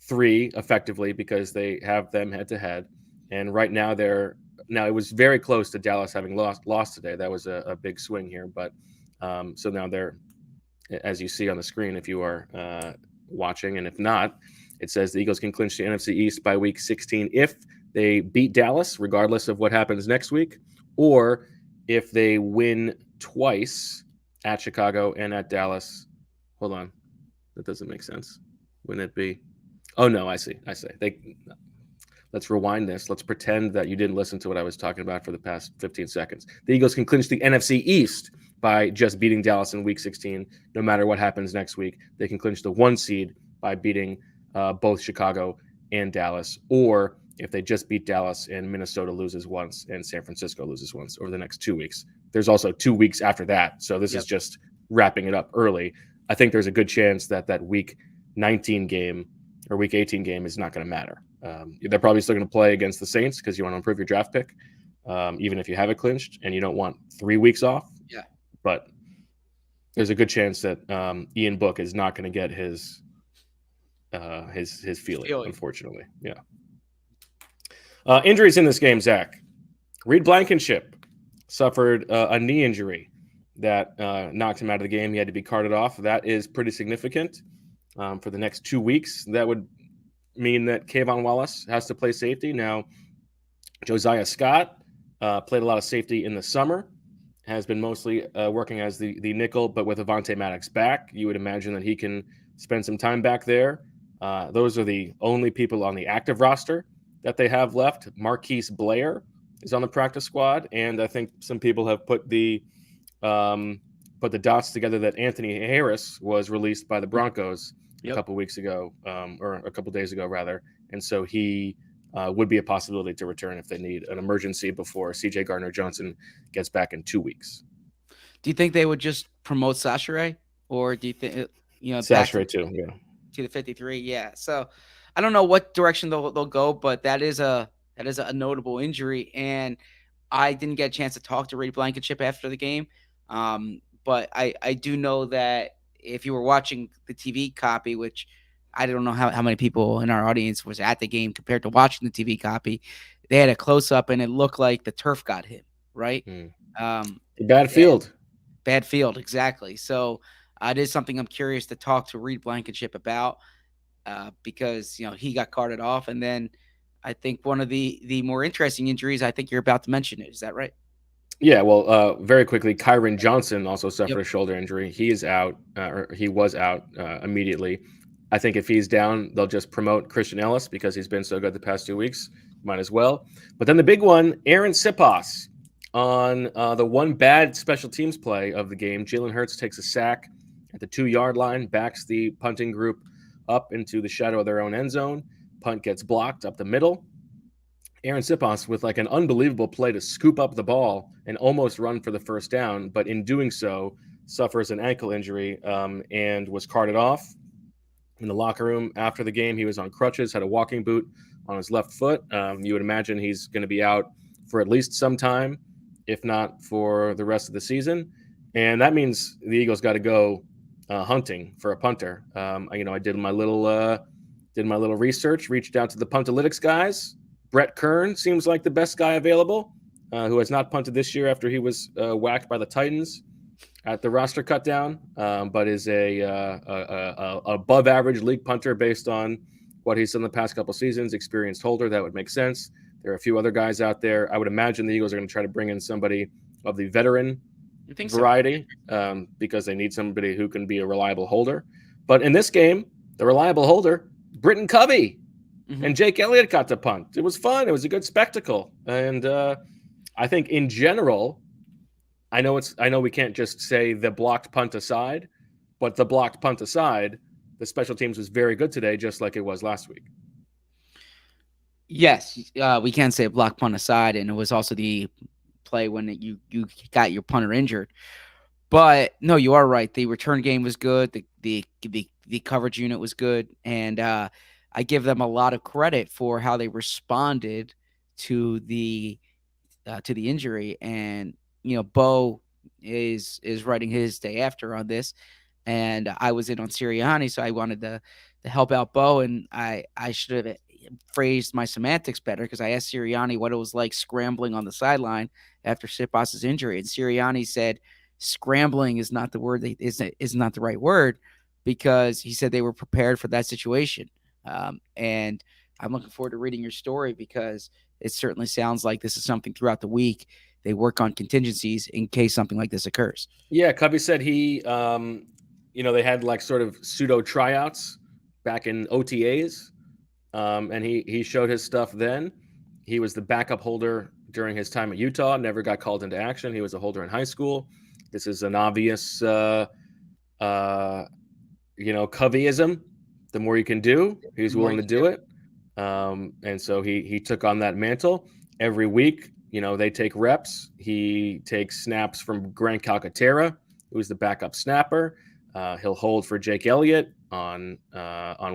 Speaker 4: 3 effectively because they have them head to head, and right now it was very close to Dallas having lost today. That was a big swing here, but so now they're, as you see on the screen if you are watching, and if not, it says the Eagles can clinch the NFC East by week 16 if they beat Dallas, regardless of what happens next week, or if they win twice at Chicago and at Dallas. Hold on, that doesn't make sense. Wouldn't it be? Oh, no, I see. Let's rewind this. Let's pretend that you didn't listen to what I was talking about for the past 15 seconds. The Eagles can clinch the NFC East by just beating Dallas in week 16. No matter what happens next week, they can clinch the 1 seed by beating both Chicago and Dallas. Or if they just beat Dallas and Minnesota loses once and San Francisco loses once over the next 2 weeks. There's also 2 weeks after that. So this is just wrapping it up early. I think there's a good chance that week 19 game or week 18 game is not going to matter. They're probably still going to play against the Saints because you want to improve your draft pick, even if you have it clinched and you don't want 3 weeks off.
Speaker 5: Yeah.
Speaker 4: But there's a good chance that Ian Book is not going to get his feeling, unfortunately. Yeah. Injuries in this game, Zach. Reed Blankenship suffered a knee injury that knocked him out of the game. He had to be carted off. That is pretty significant for the next 2 weeks. That would mean that Kayvon Wallace has to play safety. Now, Josiah Scott played a lot of safety in the summer, has been mostly working as the nickel, but with Avonte Maddox back, you would imagine that he can spend some time back there. Those are the only people on the active roster that they have left. Marquise Blair is on the practice squad, and I think some people have put the dots together that Anthony Harris was released by the Broncos a couple weeks ago, or a couple days ago, rather, and so he would be a possibility to return if they need an emergency before CJ Gardner-Johnson gets back in 2 weeks.
Speaker 5: Do you think they would just promote Sachere, or do you think
Speaker 4: Sachere too? Yeah,
Speaker 5: to the 53. Yeah. So I don't know what direction they'll go, but that is a notable injury. And I didn't get a chance to talk to Reed Blankenship after the game. But I do know that if you were watching the TV copy, which I don't know how many people in our audience was at the game compared to watching the TV copy, they had a close up and it looked like the turf got hit, right?
Speaker 4: Bad field.
Speaker 5: Bad field, exactly. So it is something I'm curious to talk to Reed Blankenship about because he got carted off, and then I think one of the more interesting injuries, I think you're about to mention it. Is that right?
Speaker 4: Yeah. Well, very quickly, Kyron Johnson also suffered a shoulder injury. He is out, or he was out immediately. I think if he's down, they'll just promote Christian Ellis because he's been so good the past 2 weeks. Might as well. But then the big one, Aaron Siposs on the one bad special teams play of the game. Jalen Hurts takes a sack at the 2-yard line, backs the punting group up into the shadow of their own end zone. Punt gets blocked up the middle. Aaron Siposs with like an unbelievable play to scoop up the ball and almost run for the first down, but in doing so suffers an ankle injury and was carted off. In the locker room after the game, he was on crutches, had a walking boot on his left foot. You would imagine he's going to be out for at least some time, if not for the rest of the season. And that means the Eagles got to go hunting for a punter. I did my little research, reached out to the Puntalytics guys. Brett Kern seems like the best guy available, who has not punted this year after he was whacked by the Titans at the roster cutdown, but is a above average league punter based on what he's done the past couple seasons. Experienced holder, that would make sense. There are a few other guys out there. I would imagine the Eagles are going to try to bring in somebody of the veteran variety because they need somebody who can be a reliable holder. But in this game, the reliable holder, Britton Covey, and Jake Elliott got to punt. It was fun. It was a good spectacle. And I think in general, I know we can't just say the blocked punt aside, but the blocked punt aside, the special teams was very good today, just like it was last week.
Speaker 5: Yes, we can say blocked punt aside, and it was also the play when you got your punter injured. But no, you are right. The return game was good. The coverage unit was good, and I give them a lot of credit for how they responded to the injury. And Bo is writing his day after on this, and I was in on Sirianni, so I wanted to help out Bo, and I should have phrased my semantics better because I asked Sirianni what it was like scrambling on the sideline after Siposs's injury, and Sirianni said scrambling is not the word, is not the right word, because he said they were prepared for that situation. And I'm looking forward to reading your story because it certainly sounds like this is something throughout the week they work on contingencies in case something like this occurs.
Speaker 4: Yeah, Covey said he, they had like sort of pseudo tryouts back in OTAs, and he showed his stuff then. He was the backup holder during his time at Utah, never got called into action. He was a holder in high school. This is an obvious, Coveyism. The more you can do, he's willing to do it. And so he took on that mantle. Every week, they take reps. He takes snaps from Grant Calcaterra, who's the backup snapper. He'll hold for Jake Elliott on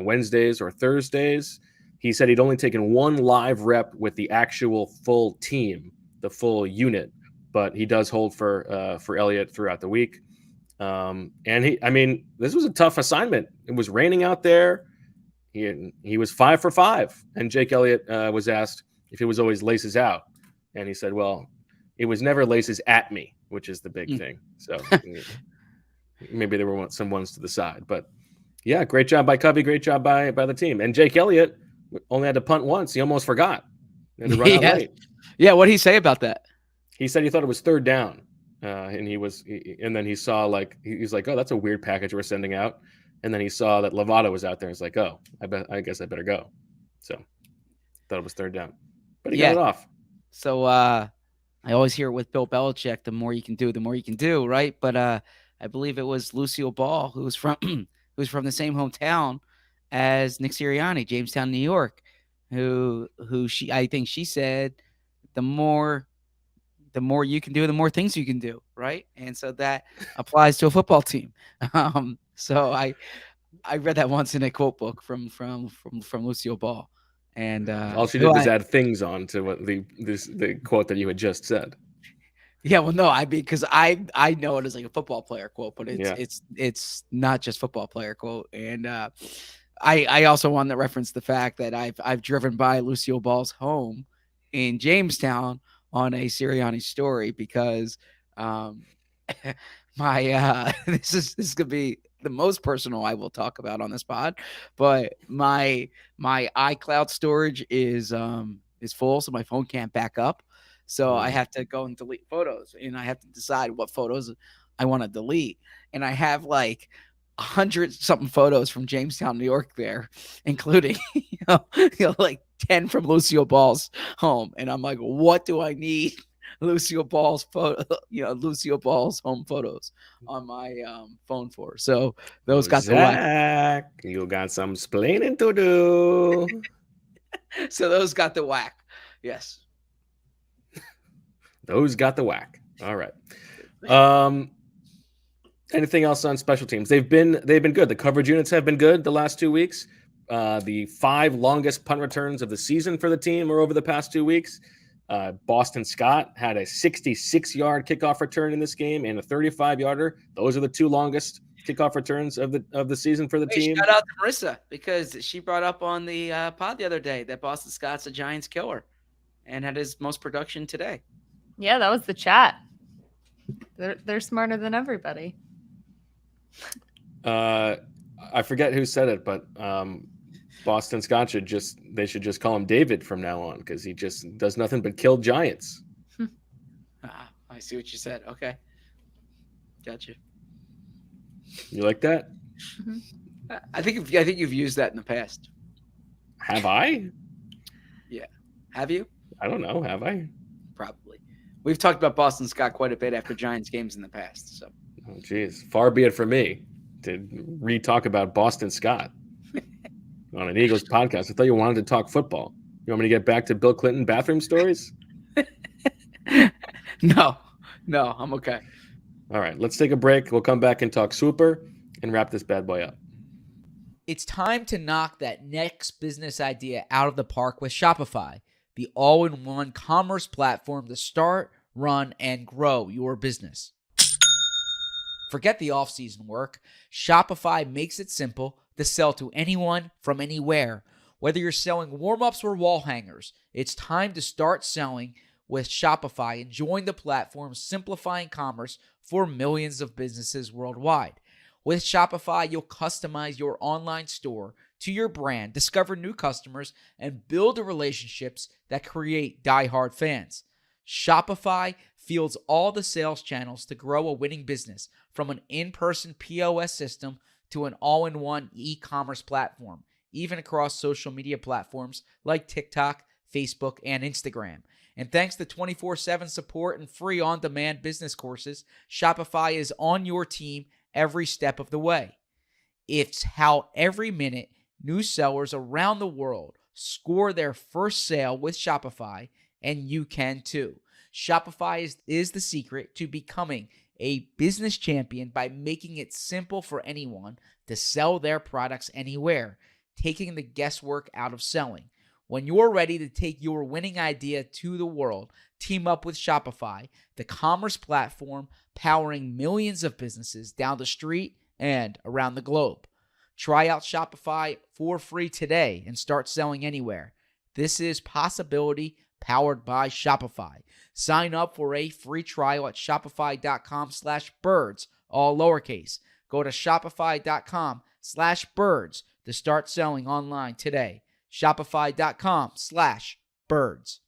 Speaker 4: Wednesdays or Thursdays. He said he'd only taken one live rep with the actual full team, the full unit, but he does hold for Elliott throughout the week. And this was a tough assignment. It was raining out there. He was 5 for 5. And Jake Elliott was asked if it was always laces out. And he said, well, it was never laces at me, which is the big thing. So maybe there were some ones to the side. But yeah, great job by Covey. Great job by the team. And Jake Elliott only had to punt once. He almost forgot. He had to run out late.
Speaker 5: Yeah, what did he say about that?
Speaker 4: He said he thought it was 3rd down. And then he saw he's like, oh, that's a weird package we're sending out. And then he saw that Lovato was out there. He's like, oh, I guess I better go. So thought it was 3rd down, but he got it off.
Speaker 5: So I always hear it with Bill Belichick, the more you can do, the more you can do, right? But I believe it was Lucille Ball who was from the same hometown as Nick Sirianni, Jamestown, New York, who I think she said the more you can do, the more things you can do, right? And so that applies to a football team. So I read that once in a quote book from Lucille Ball, and
Speaker 4: all she did was add things on to what the quote that you had just said.
Speaker 5: Yeah, well, no, because I know it as like a football player quote, but it's not just football player quote, and I also want to reference the fact that I've driven by Lucille Ball's home in Jamestown on a Sirianni story because this is gonna be the most personal I will talk about on this pod, but my iCloud storage is full, so my phone can't back up. So I have to go and delete photos, and I have to decide what photos I want to delete. And I have like 100-something photos from Jamestown, New York there, including like 10 from Lucille Ball's home. And I'm like, what do I need Lucille Ball's Lucille Ball's home photos on my phone for? So those got the whack.
Speaker 4: You got some splaining to do.
Speaker 5: So those got the whack. Yes.
Speaker 4: Those got the whack. All right. Anything else on special teams? They've been good. The coverage units have been good the last 2 weeks. The 5 longest punt returns of the season for the team are over the past 2 weeks. Boston Scott had a 66-yard kickoff return in this game and a 35-yarder. Those are the 2 longest kickoff returns of the season for the team.
Speaker 5: Shout out to Marissa because she brought up on the pod the other day that Boston Scott's a Giants killer and had his most production today.
Speaker 6: Yeah, that was the chat. They're smarter than everybody.
Speaker 4: I forget who said it, but Boston Scott should just call him David from now on because he just does nothing but kill giants.
Speaker 5: I see what you said. Okay, gotcha.
Speaker 4: You like that?
Speaker 5: I think you've used that in the past.
Speaker 4: Have I?
Speaker 5: Yeah. Have you?
Speaker 4: I don't know. Have I?
Speaker 5: Probably. We've talked about Boston Scott quite a bit after Giants games in the past. So.
Speaker 4: Oh, geez. Far be it from me to re-talk about Boston Scott on an Eagles podcast. I thought you wanted to talk football. You want me to get back to Bill Clinton bathroom stories?
Speaker 5: No, I'm okay.
Speaker 4: All right, let's take a break. We'll come back and talk Swooper and wrap this bad boy up.
Speaker 7: It's time to knock that next business idea out of the park with Shopify, the all-in-one commerce platform to start, run, and grow your business. Forget the off-season work. Shopify makes it simple to sell to anyone from anywhere. Whether you're selling warm-ups or wall hangers, it's time to start selling with Shopify and join the platform simplifying commerce for millions of businesses worldwide. With Shopify, you'll customize your online store to your brand, discover new customers, and build the relationships that create diehard fans. Shopify fields all the sales channels to grow a winning business, from an in-person POS system to an all-in-one e-commerce platform, even across social media platforms like TikTok, Facebook, and Instagram. And thanks to 24/7 support and free on-demand business courses, Shopify is on your team every step of the way. It's how every minute new sellers around the world score their first sale with Shopify, and you can too. Shopify is the secret to becoming a business champion by making it simple for anyone to sell their products anywhere, taking the guesswork out of selling. When you're ready to take your winning idea to the world, team up with Shopify, the commerce platform powering millions of businesses down the street and around the globe. Try out Shopify for free today and start selling anywhere. This is Possibility powered by Shopify. Sign up for a free trial at shopify.com/birds, all lowercase. Go to shopify.com/birds to start selling online today. Shopify.com/birds.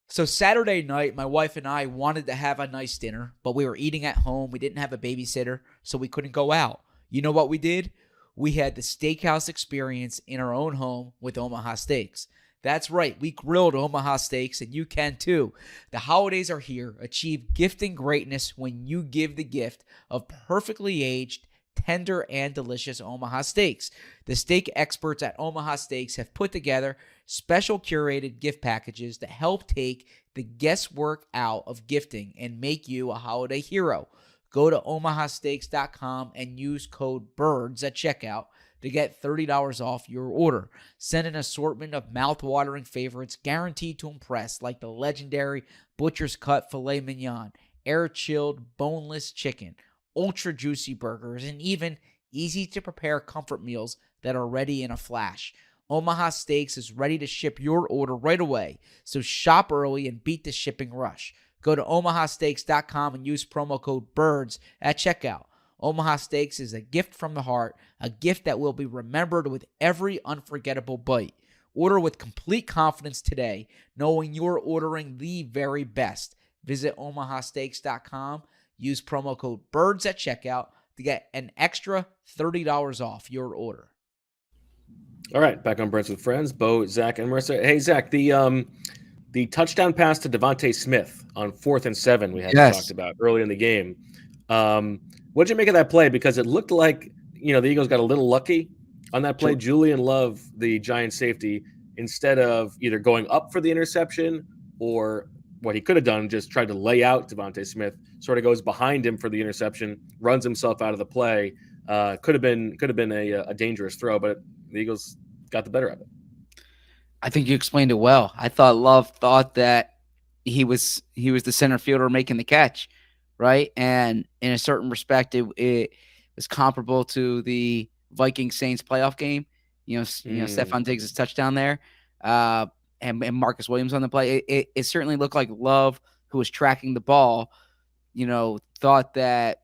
Speaker 7: So Saturday night, my wife and I wanted to have a nice dinner, but we were eating at home. We didn't have a babysitter, so we couldn't go out. You know what we did? We had the steakhouse experience in our own home with Omaha Steaks. That's right, we grilled Omaha Steaks, and you can too. The holidays are here. Achieve gifting greatness when you give the gift of perfectly aged, tender, and delicious Omaha Steaks. The steak experts at Omaha Steaks have put together special curated gift packages to help take the guesswork out of gifting and make you a holiday hero. Go to omahasteaks.com and use code BIRDS at checkout to get $30 off your order. Send an assortment of mouth-watering favorites guaranteed to impress, like the legendary Butcher's Cut Filet Mignon, air-chilled boneless chicken, ultra-juicy burgers, and even easy-to-prepare comfort meals that are ready in a flash. Omaha Steaks is ready to ship your order right away, so shop early and beat the shipping rush. Go to omahasteaks.com and use promo code BIRDS at checkout. Omaha Steaks is a gift from the heart, a gift that will be remembered with every unforgettable bite. Order with complete confidence today, knowing you're ordering the very best. Visit omahasteaks.com, use promo code BIRDS at checkout to get an extra $30 off your order.
Speaker 4: All right, back on Birds with Friends. Bo, Zach, and Marissa. Hey, Zach, the touchdown pass to Devontae Smith on 4th and 7 we had talked about early in the game. What'd you make of that play? Because it looked like, the Eagles got a little lucky on that play. Julian Love, the Giants safety, instead of either going up for the interception or what he could have done, just tried to lay out Devontae Smith, sort of goes behind him for the interception, runs himself out of the play. Could have been a dangerous throw, but the Eagles got the better of it.
Speaker 5: I think you explained it well. I thought Love thought that he was the center fielder making the catch, right? And in a certain respect, it was comparable to the Vikings-Saints playoff game. Stephon Diggs' touchdown there, and Marcus Williams on the play. It certainly looked like Love, who was tracking the ball, thought that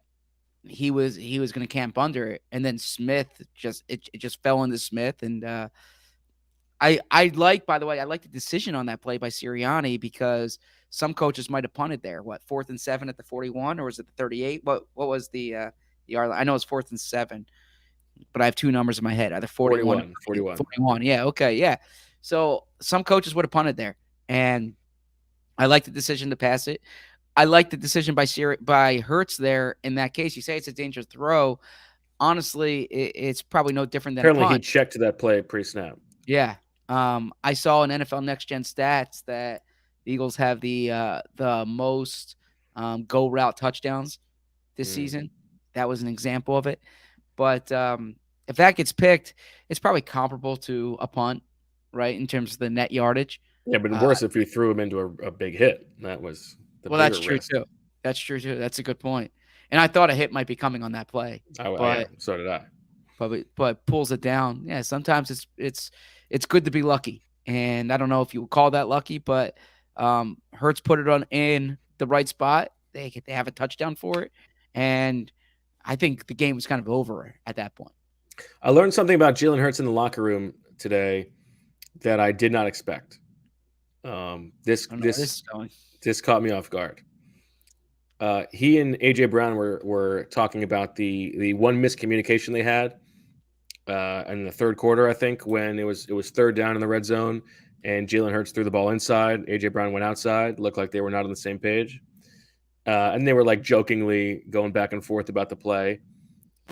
Speaker 5: he was going to camp under it, and then Smith just fell into Smith. And I like the decision on that play by Sirianni, because some coaches might have punted there. 4th and 7 at the 41, or was it the 38? What was the yard line? I know it's 4th and 7, but I have two numbers in my head, either 41. 41. Yeah. Okay. Yeah. So some coaches would have punted there, and I like the decision to pass it. I like the decision by Hurts there in that case. You say it's a dangerous throw. Honestly, it's probably no different than
Speaker 4: apparently
Speaker 5: a punt.
Speaker 4: He checked that play pre-snap.
Speaker 5: Yeah. I saw in NFL Next Gen stats that the Eagles have the most go route touchdowns this season. That was an example of it. But if that gets picked, it's probably comparable to a punt, right, in terms of the net yardage.
Speaker 4: Yeah, but worse if we threw him into a big hit. That was
Speaker 5: that's true too. That's true too. That's a good point. And I thought a hit might be coming on that play.
Speaker 4: So did I.
Speaker 5: But pulls it down. Yeah, sometimes it's good to be lucky. And I don't know if you would call that lucky, but Hurts put it in the right spot. They have a touchdown for it. And I think the game was kind of over at that point.
Speaker 4: I learned something about Jalen Hurts in the locker room today that I did not expect. This caught me off guard. He and AJ Brown were talking about the one miscommunication they had in the third quarter, I think, when it was 3rd down in the red zone and Jalen Hurts threw the ball inside. AJ Brown went outside. Looked like they were not on the same page. And they were like jokingly going back and forth about the play.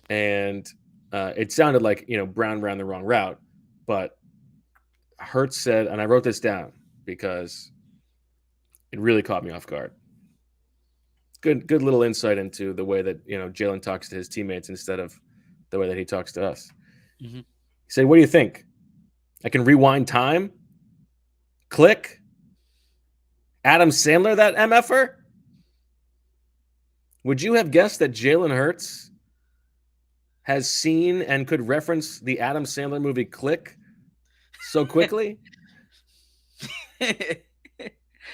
Speaker 4: And it sounded like, Brown ran the wrong route. But Hurts said, and I wrote this down because it really caught me off guard. Good little insight into the way that, Jalen talks to his teammates instead of the way that he talks to us. Mm-hmm. He said, "What do you think? I can rewind time Click. Adam Sandler, that MFer? Would you have guessed that Jalen Hurts has seen and could reference the Adam Sandler movie Click so quickly?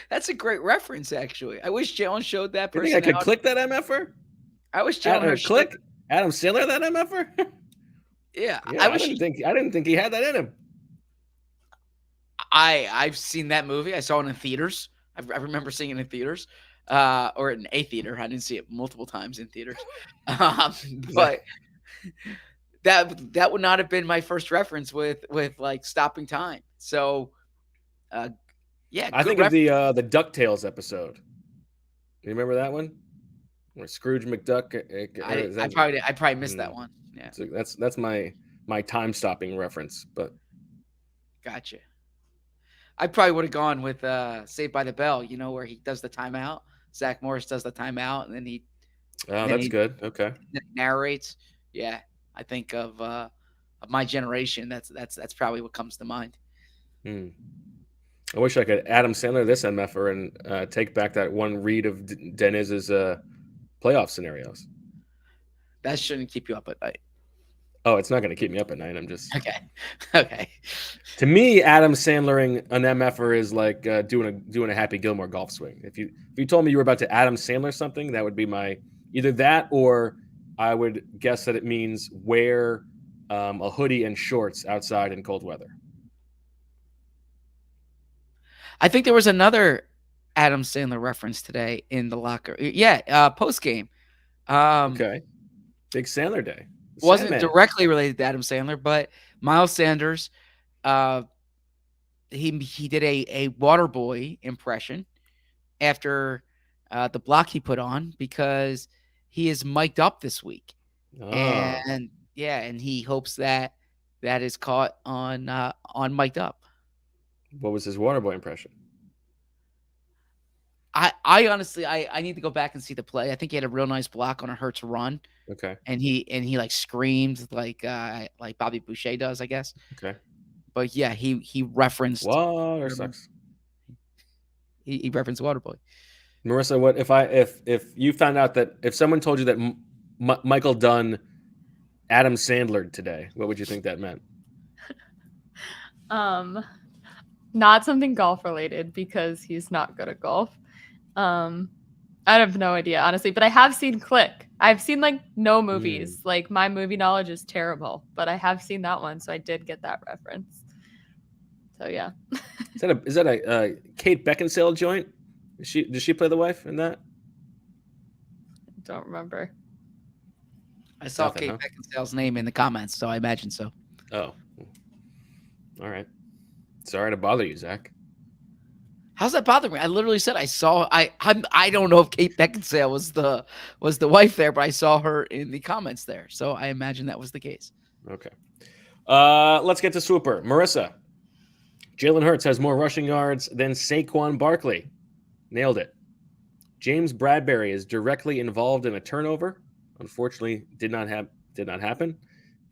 Speaker 5: That's a great reference, actually. I wish Jalen showed that
Speaker 4: You
Speaker 5: person.
Speaker 4: think I could click that MFer?
Speaker 5: I wish Jalen
Speaker 4: Click Adam Sandler, that MFer?
Speaker 5: Yeah,
Speaker 4: I didn't think he had that in him.
Speaker 5: I've seen that movie. I saw it in theaters. I remember seeing it in theaters, or in a theater. I didn't see it multiple times in theaters, but that would not have been my first reference with like stopping time. So, yeah,
Speaker 4: I think of the DuckTales episode. You remember that one? Where Scrooge McDuck.
Speaker 5: I probably missed that one. Yeah,
Speaker 4: so that's my time stopping reference. But
Speaker 5: gotcha. I probably would have gone with Saved by the Bell. You know, where he does the timeout. Zach Morris does the timeout, and then he.
Speaker 4: Oh, that's good. Okay.
Speaker 5: Narrates. Yeah, I think of my generation. That's probably what comes to mind.
Speaker 4: I wish I could Adam Sandler this MFer and take back that one read of Deniz's playoff scenarios.
Speaker 5: That shouldn't keep you up at night.
Speaker 4: Oh, it's not going to keep me up at night. I'm just
Speaker 5: okay.
Speaker 4: To me, Adam Sandlering an MFer is like doing a Happy Gilmore golf swing. If you told me you were about to Adam Sandler something, that would be my either that or I would guess that it means wear a hoodie and shorts outside in cold weather.
Speaker 5: I think there was another Adam Sandler reference today in the locker. Yeah, post game.
Speaker 4: Okay, big Sandler day.
Speaker 5: Wasn't
Speaker 4: Sandman.
Speaker 5: directly related to Adam Sandler, but Miles Sanders, he did a Waterboy impression after the block he put on because he is mic'd up this week, and he hopes that is caught on mic'd up.
Speaker 4: What was his Waterboy impression?
Speaker 5: I honestly I need to go back and see the play. I think he had a real nice block on a Hurts run.
Speaker 4: Okay.
Speaker 5: And he like screamed like Bobby Boucher does, I guess.
Speaker 4: Okay.
Speaker 5: But yeah, he referenced
Speaker 4: Water sucks.
Speaker 5: He referenced Waterboy.
Speaker 4: Marissa, what if you found out that if someone told you that Michael Dunn Adam Sandler today, what would you think that meant?
Speaker 6: Not something golf related because he's not good at golf. I have no idea, honestly, but I have seen Click. I've seen like no movies. Like my movie knowledge is terrible, but I have seen that one, so I did get that reference. So yeah. Is
Speaker 4: that a Kate Beckinsale joint? Does she play the wife in that?
Speaker 6: Don't remember.
Speaker 5: I saw Kate Beckinsale's name in the comments, so I imagine so.
Speaker 4: Oh, all right. Sorry to bother you, Zach.
Speaker 5: How's that bothering me? I literally said I saw. I don't know if Kate Beckinsale was the wife there, but I saw her in the comments there, so I imagine that was the case.
Speaker 4: Okay. Let's get to Swooper. Marissa, Jalen Hurts has more rushing yards than Saquon Barkley. Nailed it. James Bradbury is directly involved in a turnover. Unfortunately, did not happen.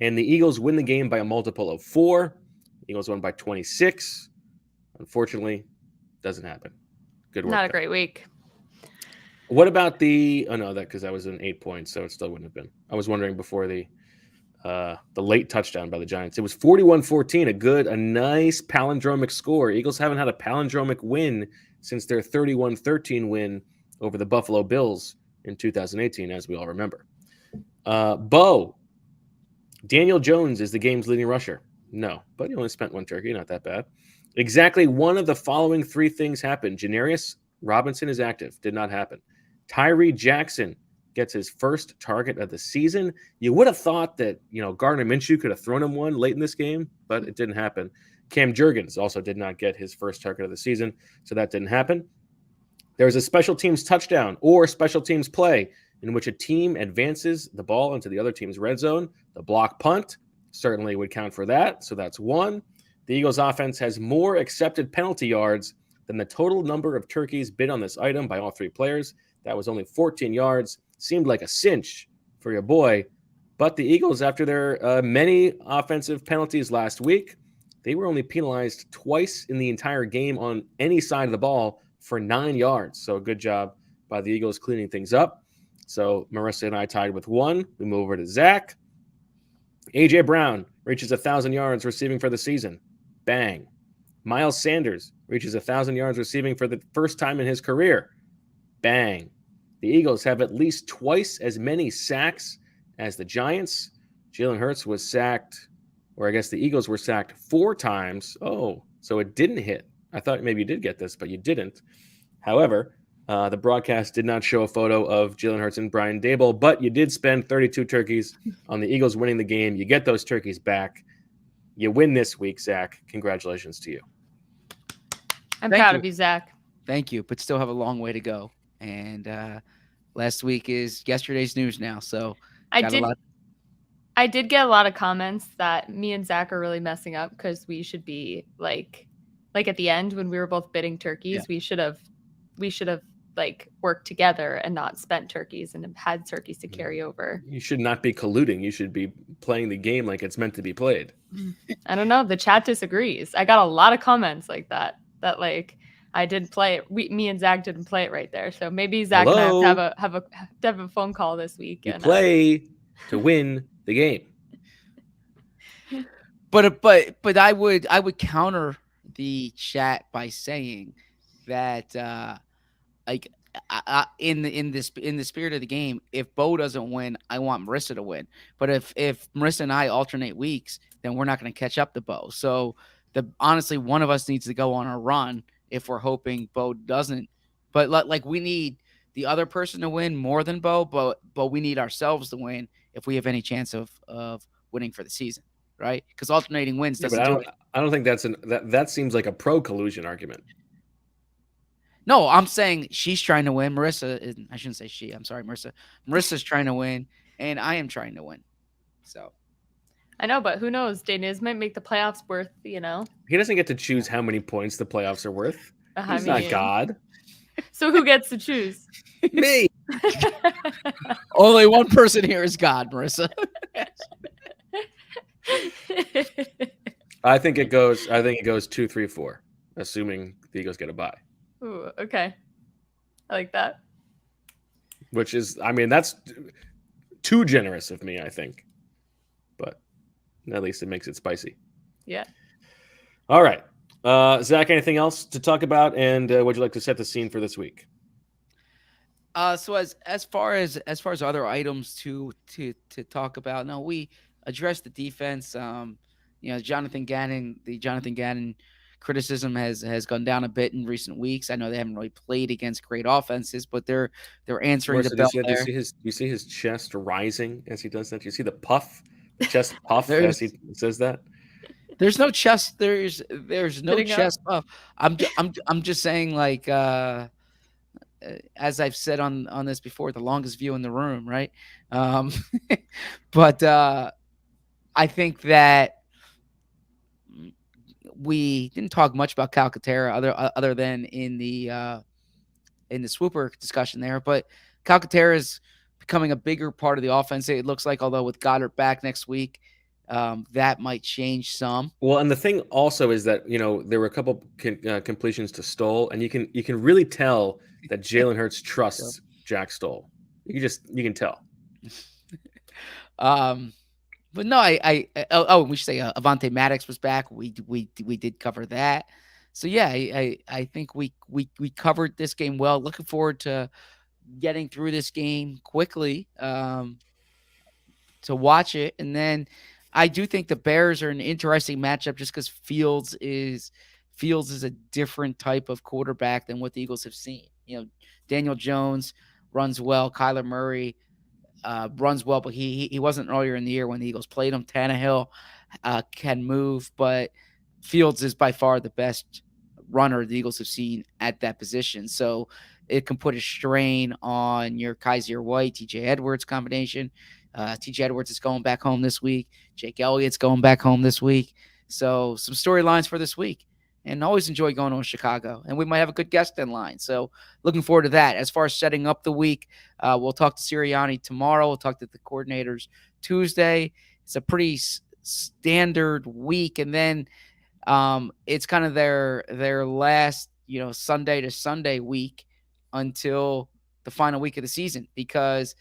Speaker 4: And the Eagles win the game by a multiple of 4. The Eagles won by 26. Unfortunately, doesn't happen. Good work.
Speaker 6: Not a great week.
Speaker 4: What about because that was an 8 points, so it still wouldn't have been. I was wondering before the late touchdown by the Giants. It was 41-14, a nice palindromic score. Eagles haven't had a palindromic win since their 31-13 win over the Buffalo Bills in 2018, as we all remember. Bo, Daniel Jones is the game's leading rusher. No, but he only spent 1 turkey. Not that bad. Exactly one of the following 3 things happened. Janarius Robinson is active. Did not happen. Tyree Jackson gets his first target of the season. You would have thought that, Gardner Minshew could have thrown him one late in this game, but it didn't happen. Cam Jurgens also did not get his first target of the season, so that didn't happen. There was a special teams touchdown or special teams play in which a team advances the ball into the other team's red zone. The block punt certainly would count for that, so that's 1. The Eagles offense has more accepted penalty yards than the total number of turkeys bid on this item by all 3 players. That was only 14 yards. Seemed like a cinch for your boy. But the Eagles, after their many offensive penalties last week, they were only penalized twice in the entire game on any side of the ball for 9 yards. So good job by the Eagles cleaning things up. So Marissa and I tied with 1. We move over to Zach. A.J. Brown reaches 1,000 yards receiving for the season. Bang. Miles Sanders reaches 1,000 yards receiving for the first time in his career. Bang. The Eagles have at least twice as many sacks as the Giants. Jalen Hurts was sacked, or I guess the Eagles were sacked 4 times. Oh, so it didn't hit. I thought maybe you did get this, but you didn't. However, the broadcast did not show a photo of Jalen Hurts and Brian Daboll, but you did spend 32 turkeys on the Eagles winning the game. You get those turkeys back. You win this week, Zach. Congratulations to you.
Speaker 6: I'm
Speaker 5: Thank
Speaker 6: proud
Speaker 5: you.
Speaker 6: of you, Zach.
Speaker 5: Thank you, but still have a long way to go. And last week is yesterday's news now. So
Speaker 6: I
Speaker 5: got a
Speaker 6: did.
Speaker 5: lot-
Speaker 6: I did get a lot of comments that me and Zach are really messing up because we should be like at the end when we were both bidding turkeys, we should have like worked together and not spent turkeys and had turkeys to carry over.
Speaker 4: You should not be colluding. You should be playing the game like it's meant to be played.
Speaker 6: I don't know. The chat disagrees. I got a lot of comments like that like I didn't play it. Me and Zach didn't play it right there. So maybe Zach and I have to have a phone call this week.
Speaker 4: You
Speaker 6: and
Speaker 4: play to win the game.
Speaker 5: But I would counter the chat by saying that in the spirit of the game, if Bo doesn't win, I want Marissa to win. But if Marissa and I alternate weeks, then we're not going to catch up to Bo. So honestly, one of us needs to go on a run if we're hoping Bo doesn't. But like we need the other person to win more than Bo, but we need ourselves to win if we have any chance of winning for the season, right? Because alternating wins doesn't do it.
Speaker 4: I don't think that seems like a pro collusion argument.
Speaker 5: No, I'm saying she's trying to win. I shouldn't say she. I'm sorry, Marissa. Marissa's trying to win, and I am trying to win. So
Speaker 6: I know, but who knows? Daniz might make the playoffs worth,
Speaker 4: He doesn't get to choose how many points the playoffs are worth. He's not God.
Speaker 6: So who gets to choose?
Speaker 4: Me.
Speaker 5: Only one person here is God, Marissa.
Speaker 4: I think it goes 2, 3, 4, assuming the Eagles get a bye.
Speaker 6: Ooh, okay. I like that.
Speaker 4: Which is, that's too generous of me, I think. But at least it makes it spicy.
Speaker 6: Yeah.
Speaker 4: All right. Zach, anything else to talk about? And would you like to set the scene for this week?
Speaker 5: So as far as other items to talk about, no, we addressed the defense. The Jonathan Gannon criticism has gone down a bit in recent weeks. I know they haven't really played against great offenses, but they're answering the bell there.
Speaker 4: Do you see his chest rising as he does that? Do you see the chest puff as he says that?
Speaker 5: There's no chest. There's no chest puff. I'm just saying, like, as I've said on this before, the longest view in the room, right? But I think that we didn't talk much about Calcaterra other than in the swooper discussion there. But Calcaterra is becoming a bigger part of the offense. It looks like, although with Goddard back next week, that might change some.
Speaker 4: Well, and the thing also is that there were a couple completions to Stoll, and you can really tell that Jalen Hurts trusts Jack Stoll. You can tell.
Speaker 5: But no, we should say Avonte Maddox was back. We did cover that. So yeah, I think we covered this game well. Looking forward to getting through this game quickly to watch it. And then I do think the Bears are an interesting matchup just because Fields is a different type of quarterback than what the Eagles have seen. Daniel Jones runs well. Kyler Murray runs well, but he wasn't earlier in the year when the Eagles played him. Tannehill can move, but Fields is by far the best runner the Eagles have seen at that position. So it can put a strain on your Kaiser White, TJ Edwards combination. TJ Edwards is going back home this week. Jake Elliott's going back home this week. So some storylines for this week. And always enjoy going to Chicago. And we might have a good guest in line. So looking forward to that. As far as setting up the week, we'll talk to Sirianni tomorrow. We'll talk to the coordinators Tuesday. It's a pretty standard week. And then It's kind of their last, Sunday to Sunday week until the final week of the season, because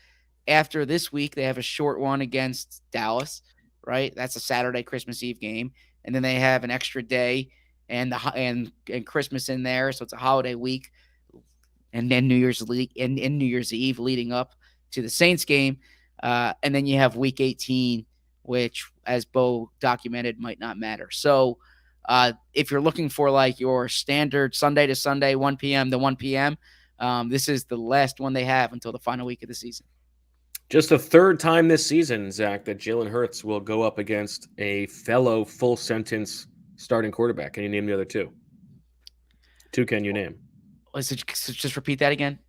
Speaker 5: after this week they have a short one against Dallas, right? That's a Saturday Christmas Eve game, and then they have an extra day and and Christmas in there, so it's a holiday week, and then New Year's Eve leading up to the Saints game, and then you have Week 18, which, as Bo documented, might not matter. So if you're looking for like your standard Sunday to Sunday, 1 p.m. to 1 p.m., this is the last one they have until the final week of the season.
Speaker 4: Just the third time this season, Zach, that Jalen Hurts will go up against a fellow full sentence starting quarterback. Can you name the other two? Two can you name?
Speaker 5: So just repeat that again.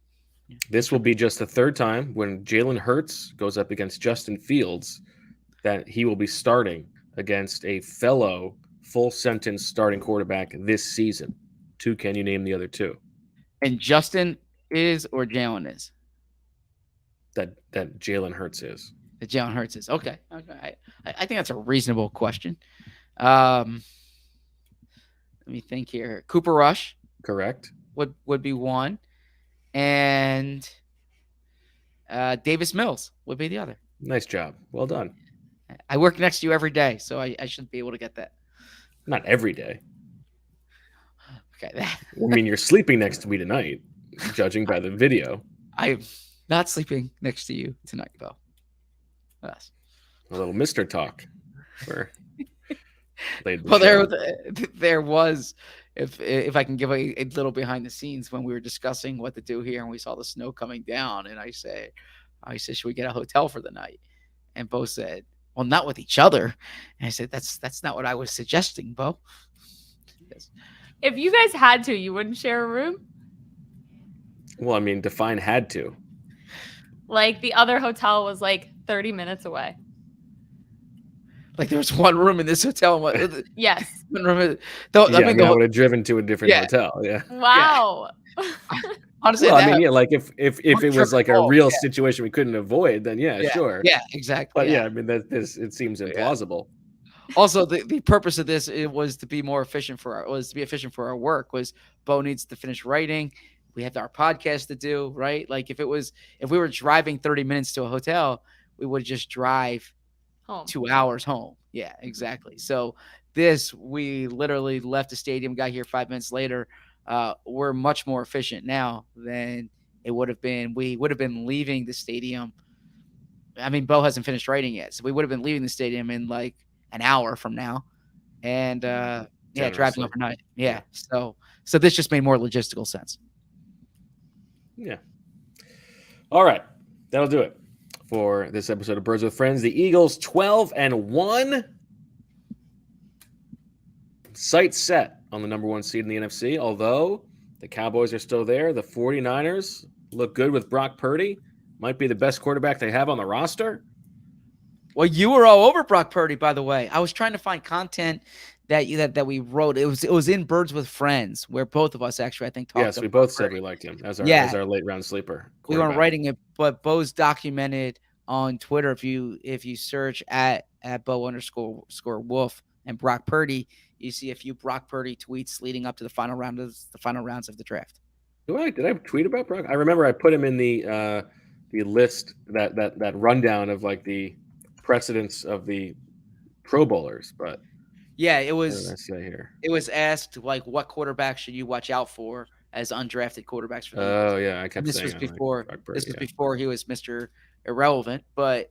Speaker 4: This will be just the third time when Jalen Hurts goes up against Justin Fields that he will be starting against a fellow full sentence starting quarterback this season. Two, can you name the other two?
Speaker 5: And Justin is, or Jalen is?
Speaker 4: That Jalen Hurts is.
Speaker 5: That Jalen Hurts is. Okay. I think that's a reasonable question. Let me think here. Cooper Rush.
Speaker 4: Correct.
Speaker 5: Would be one. And Davis Mills would be the other.
Speaker 4: Nice job. Well done.
Speaker 5: I work next to you every day, so I should be able to get that.
Speaker 4: Not every day.
Speaker 5: Okay.
Speaker 4: I mean, you're sleeping next to me tonight, judging by the video.
Speaker 5: I'm not sleeping next to you tonight, though. Yes.
Speaker 4: A little Mr. Talk.
Speaker 5: Well, there was, if I can give a little behind the scenes, when we were discussing what to do here and we saw the snow coming down, and I said, should we get a hotel for the night? And Bo said, well, not with each other. And I said, that's not what I was suggesting, Bo. Yes.
Speaker 6: If you guys had to, you wouldn't share a room?
Speaker 4: Well, I mean, define had to.
Speaker 6: Like the other hotel was like 30 minutes away.
Speaker 5: Like there was one room in this hotel.
Speaker 6: Yes.
Speaker 5: One room.
Speaker 4: I would have driven to a different hotel. Yeah.
Speaker 6: Wow.
Speaker 5: Yeah. Honestly,
Speaker 4: like if it was like a real situation we couldn't avoid, then sure.
Speaker 5: Yeah, exactly.
Speaker 4: But I mean, it seems implausible.
Speaker 5: Also, the purpose of this was to be more efficient for our work. Was Bo needs to finish writing. We have our podcast to do, right? Like if we were driving 30 minutes to a hotel, we would just drive
Speaker 6: home.
Speaker 5: 2 hours home. Yeah, exactly. So we literally left the stadium, got here 5 minutes later. We're much more efficient now than it would have been. We would have been leaving the stadium. I mean, Bo hasn't finished writing yet, so we would have been leaving the stadium in like an hour from now, and driving overnight. Yeah, so this just made more logistical sense.
Speaker 4: Yeah. All right, that'll do it for this episode of Birds with Friends. The Eagles 12-1, sight set on the number one seed in the NFC, although the Cowboys are still there. The 49ers look good with Brock Purdy. Might be the best quarterback they have on the roster.
Speaker 5: Well, you were all over Brock Purdy, by the way. I was trying to find content that we wrote. It was in Birds with Friends, where both of us actually, I think, talked.
Speaker 4: Yes, we both said we liked him as our late round sleeper.
Speaker 5: We weren't writing it, but Bo's documented on Twitter. If you search at Bo_Wulf and Brock Purdy, you see a few Brock Purdy tweets leading up to the final rounds of the draft.
Speaker 4: Did I tweet about Brock? I remember I put him in the list, that rundown of like the precedents of the Pro Bowlers, but
Speaker 5: yeah, it was.
Speaker 4: Let's see here.
Speaker 5: It was asked like, what quarterback should you watch out for as undrafted quarterbacks for the
Speaker 4: Oh yeah, I kept
Speaker 5: this
Speaker 4: saying
Speaker 5: was before. This was before he was Mr. Irrelevant, but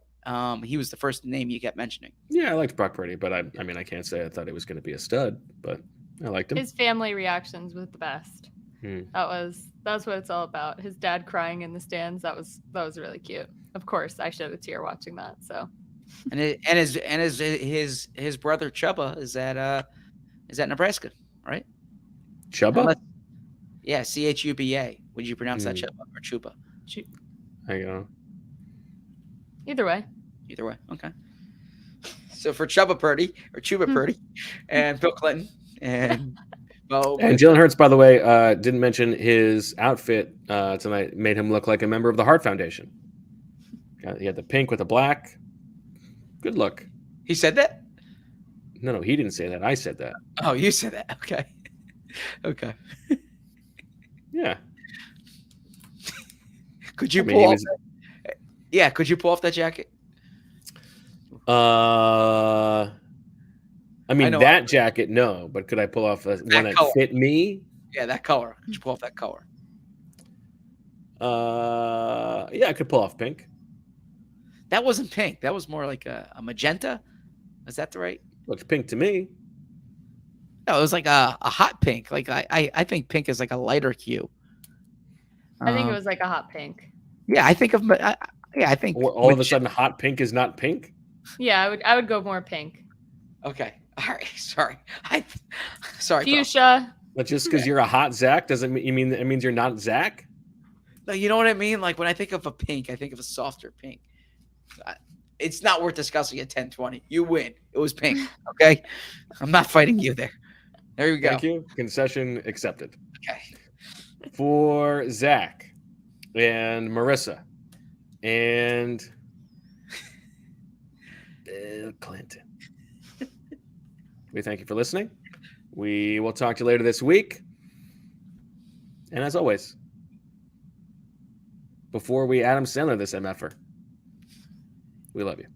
Speaker 5: he was the first name you kept mentioning.
Speaker 4: Yeah, I liked Brock Purdy, but I mean, I can't say I thought he was going to be a stud, but I liked him.
Speaker 6: His family reactions was the best. That's what it's all about. His dad crying in the stands. That was really cute. Of course, I shed a tear watching that. So,
Speaker 5: and his brother Chuba is at Nebraska, right?
Speaker 4: Chuba?
Speaker 5: Yeah, Chuba. Would you pronounce that Chuba or Chuba?
Speaker 4: I go.
Speaker 6: Either way.
Speaker 5: Okay. So for Chuba Purdy and Bill Clinton and Bo.
Speaker 4: And Jalen Hurts, by the way, didn't mention his outfit tonight made him look like a member of the Heart Foundation. He had the pink with the black. Good look.
Speaker 5: He said that?
Speaker 4: No, he didn't say that. I said that.
Speaker 5: Oh, you said that. Okay. Okay.
Speaker 4: Yeah.
Speaker 5: Could you
Speaker 4: I mean,
Speaker 5: pull
Speaker 4: he
Speaker 5: off?
Speaker 4: was-
Speaker 5: Yeah. Could you pull off that jacket?
Speaker 4: I mean,
Speaker 5: know
Speaker 4: that jacket, no. But could I pull off one that
Speaker 5: color.
Speaker 4: fit me?
Speaker 5: Yeah, that color. Could you pull off that color?
Speaker 4: Yeah, I could pull off pink.
Speaker 5: That wasn't pink. That was more like a magenta. Is that the right?
Speaker 4: Looks pink to me.
Speaker 5: No, it was like a hot pink. Like I think pink is like a lighter hue.
Speaker 6: I think it was like a hot pink.
Speaker 5: Yeah, I think of. Yeah, I think
Speaker 4: All of a sudden, hot pink is not pink.
Speaker 6: Yeah, I would go more pink.
Speaker 5: Okay, all right. Sorry, sorry. Carl.
Speaker 6: Fuchsia.
Speaker 4: But just because you're a hot Zach doesn't mean it means you're not Zach.
Speaker 5: No, you know what I mean. Like when I think of a pink, I think of a softer pink. It's not worth discussing at 10:20. You win. It was pink. Okay, I'm not fighting you there. There you go.
Speaker 4: Thank you. Concession accepted.
Speaker 5: Okay.
Speaker 4: For Zach and Marissa and Bill Clinton. We thank you for listening. We will talk to you later this week. And as always, before we Adam Sandler this MFer, we love you.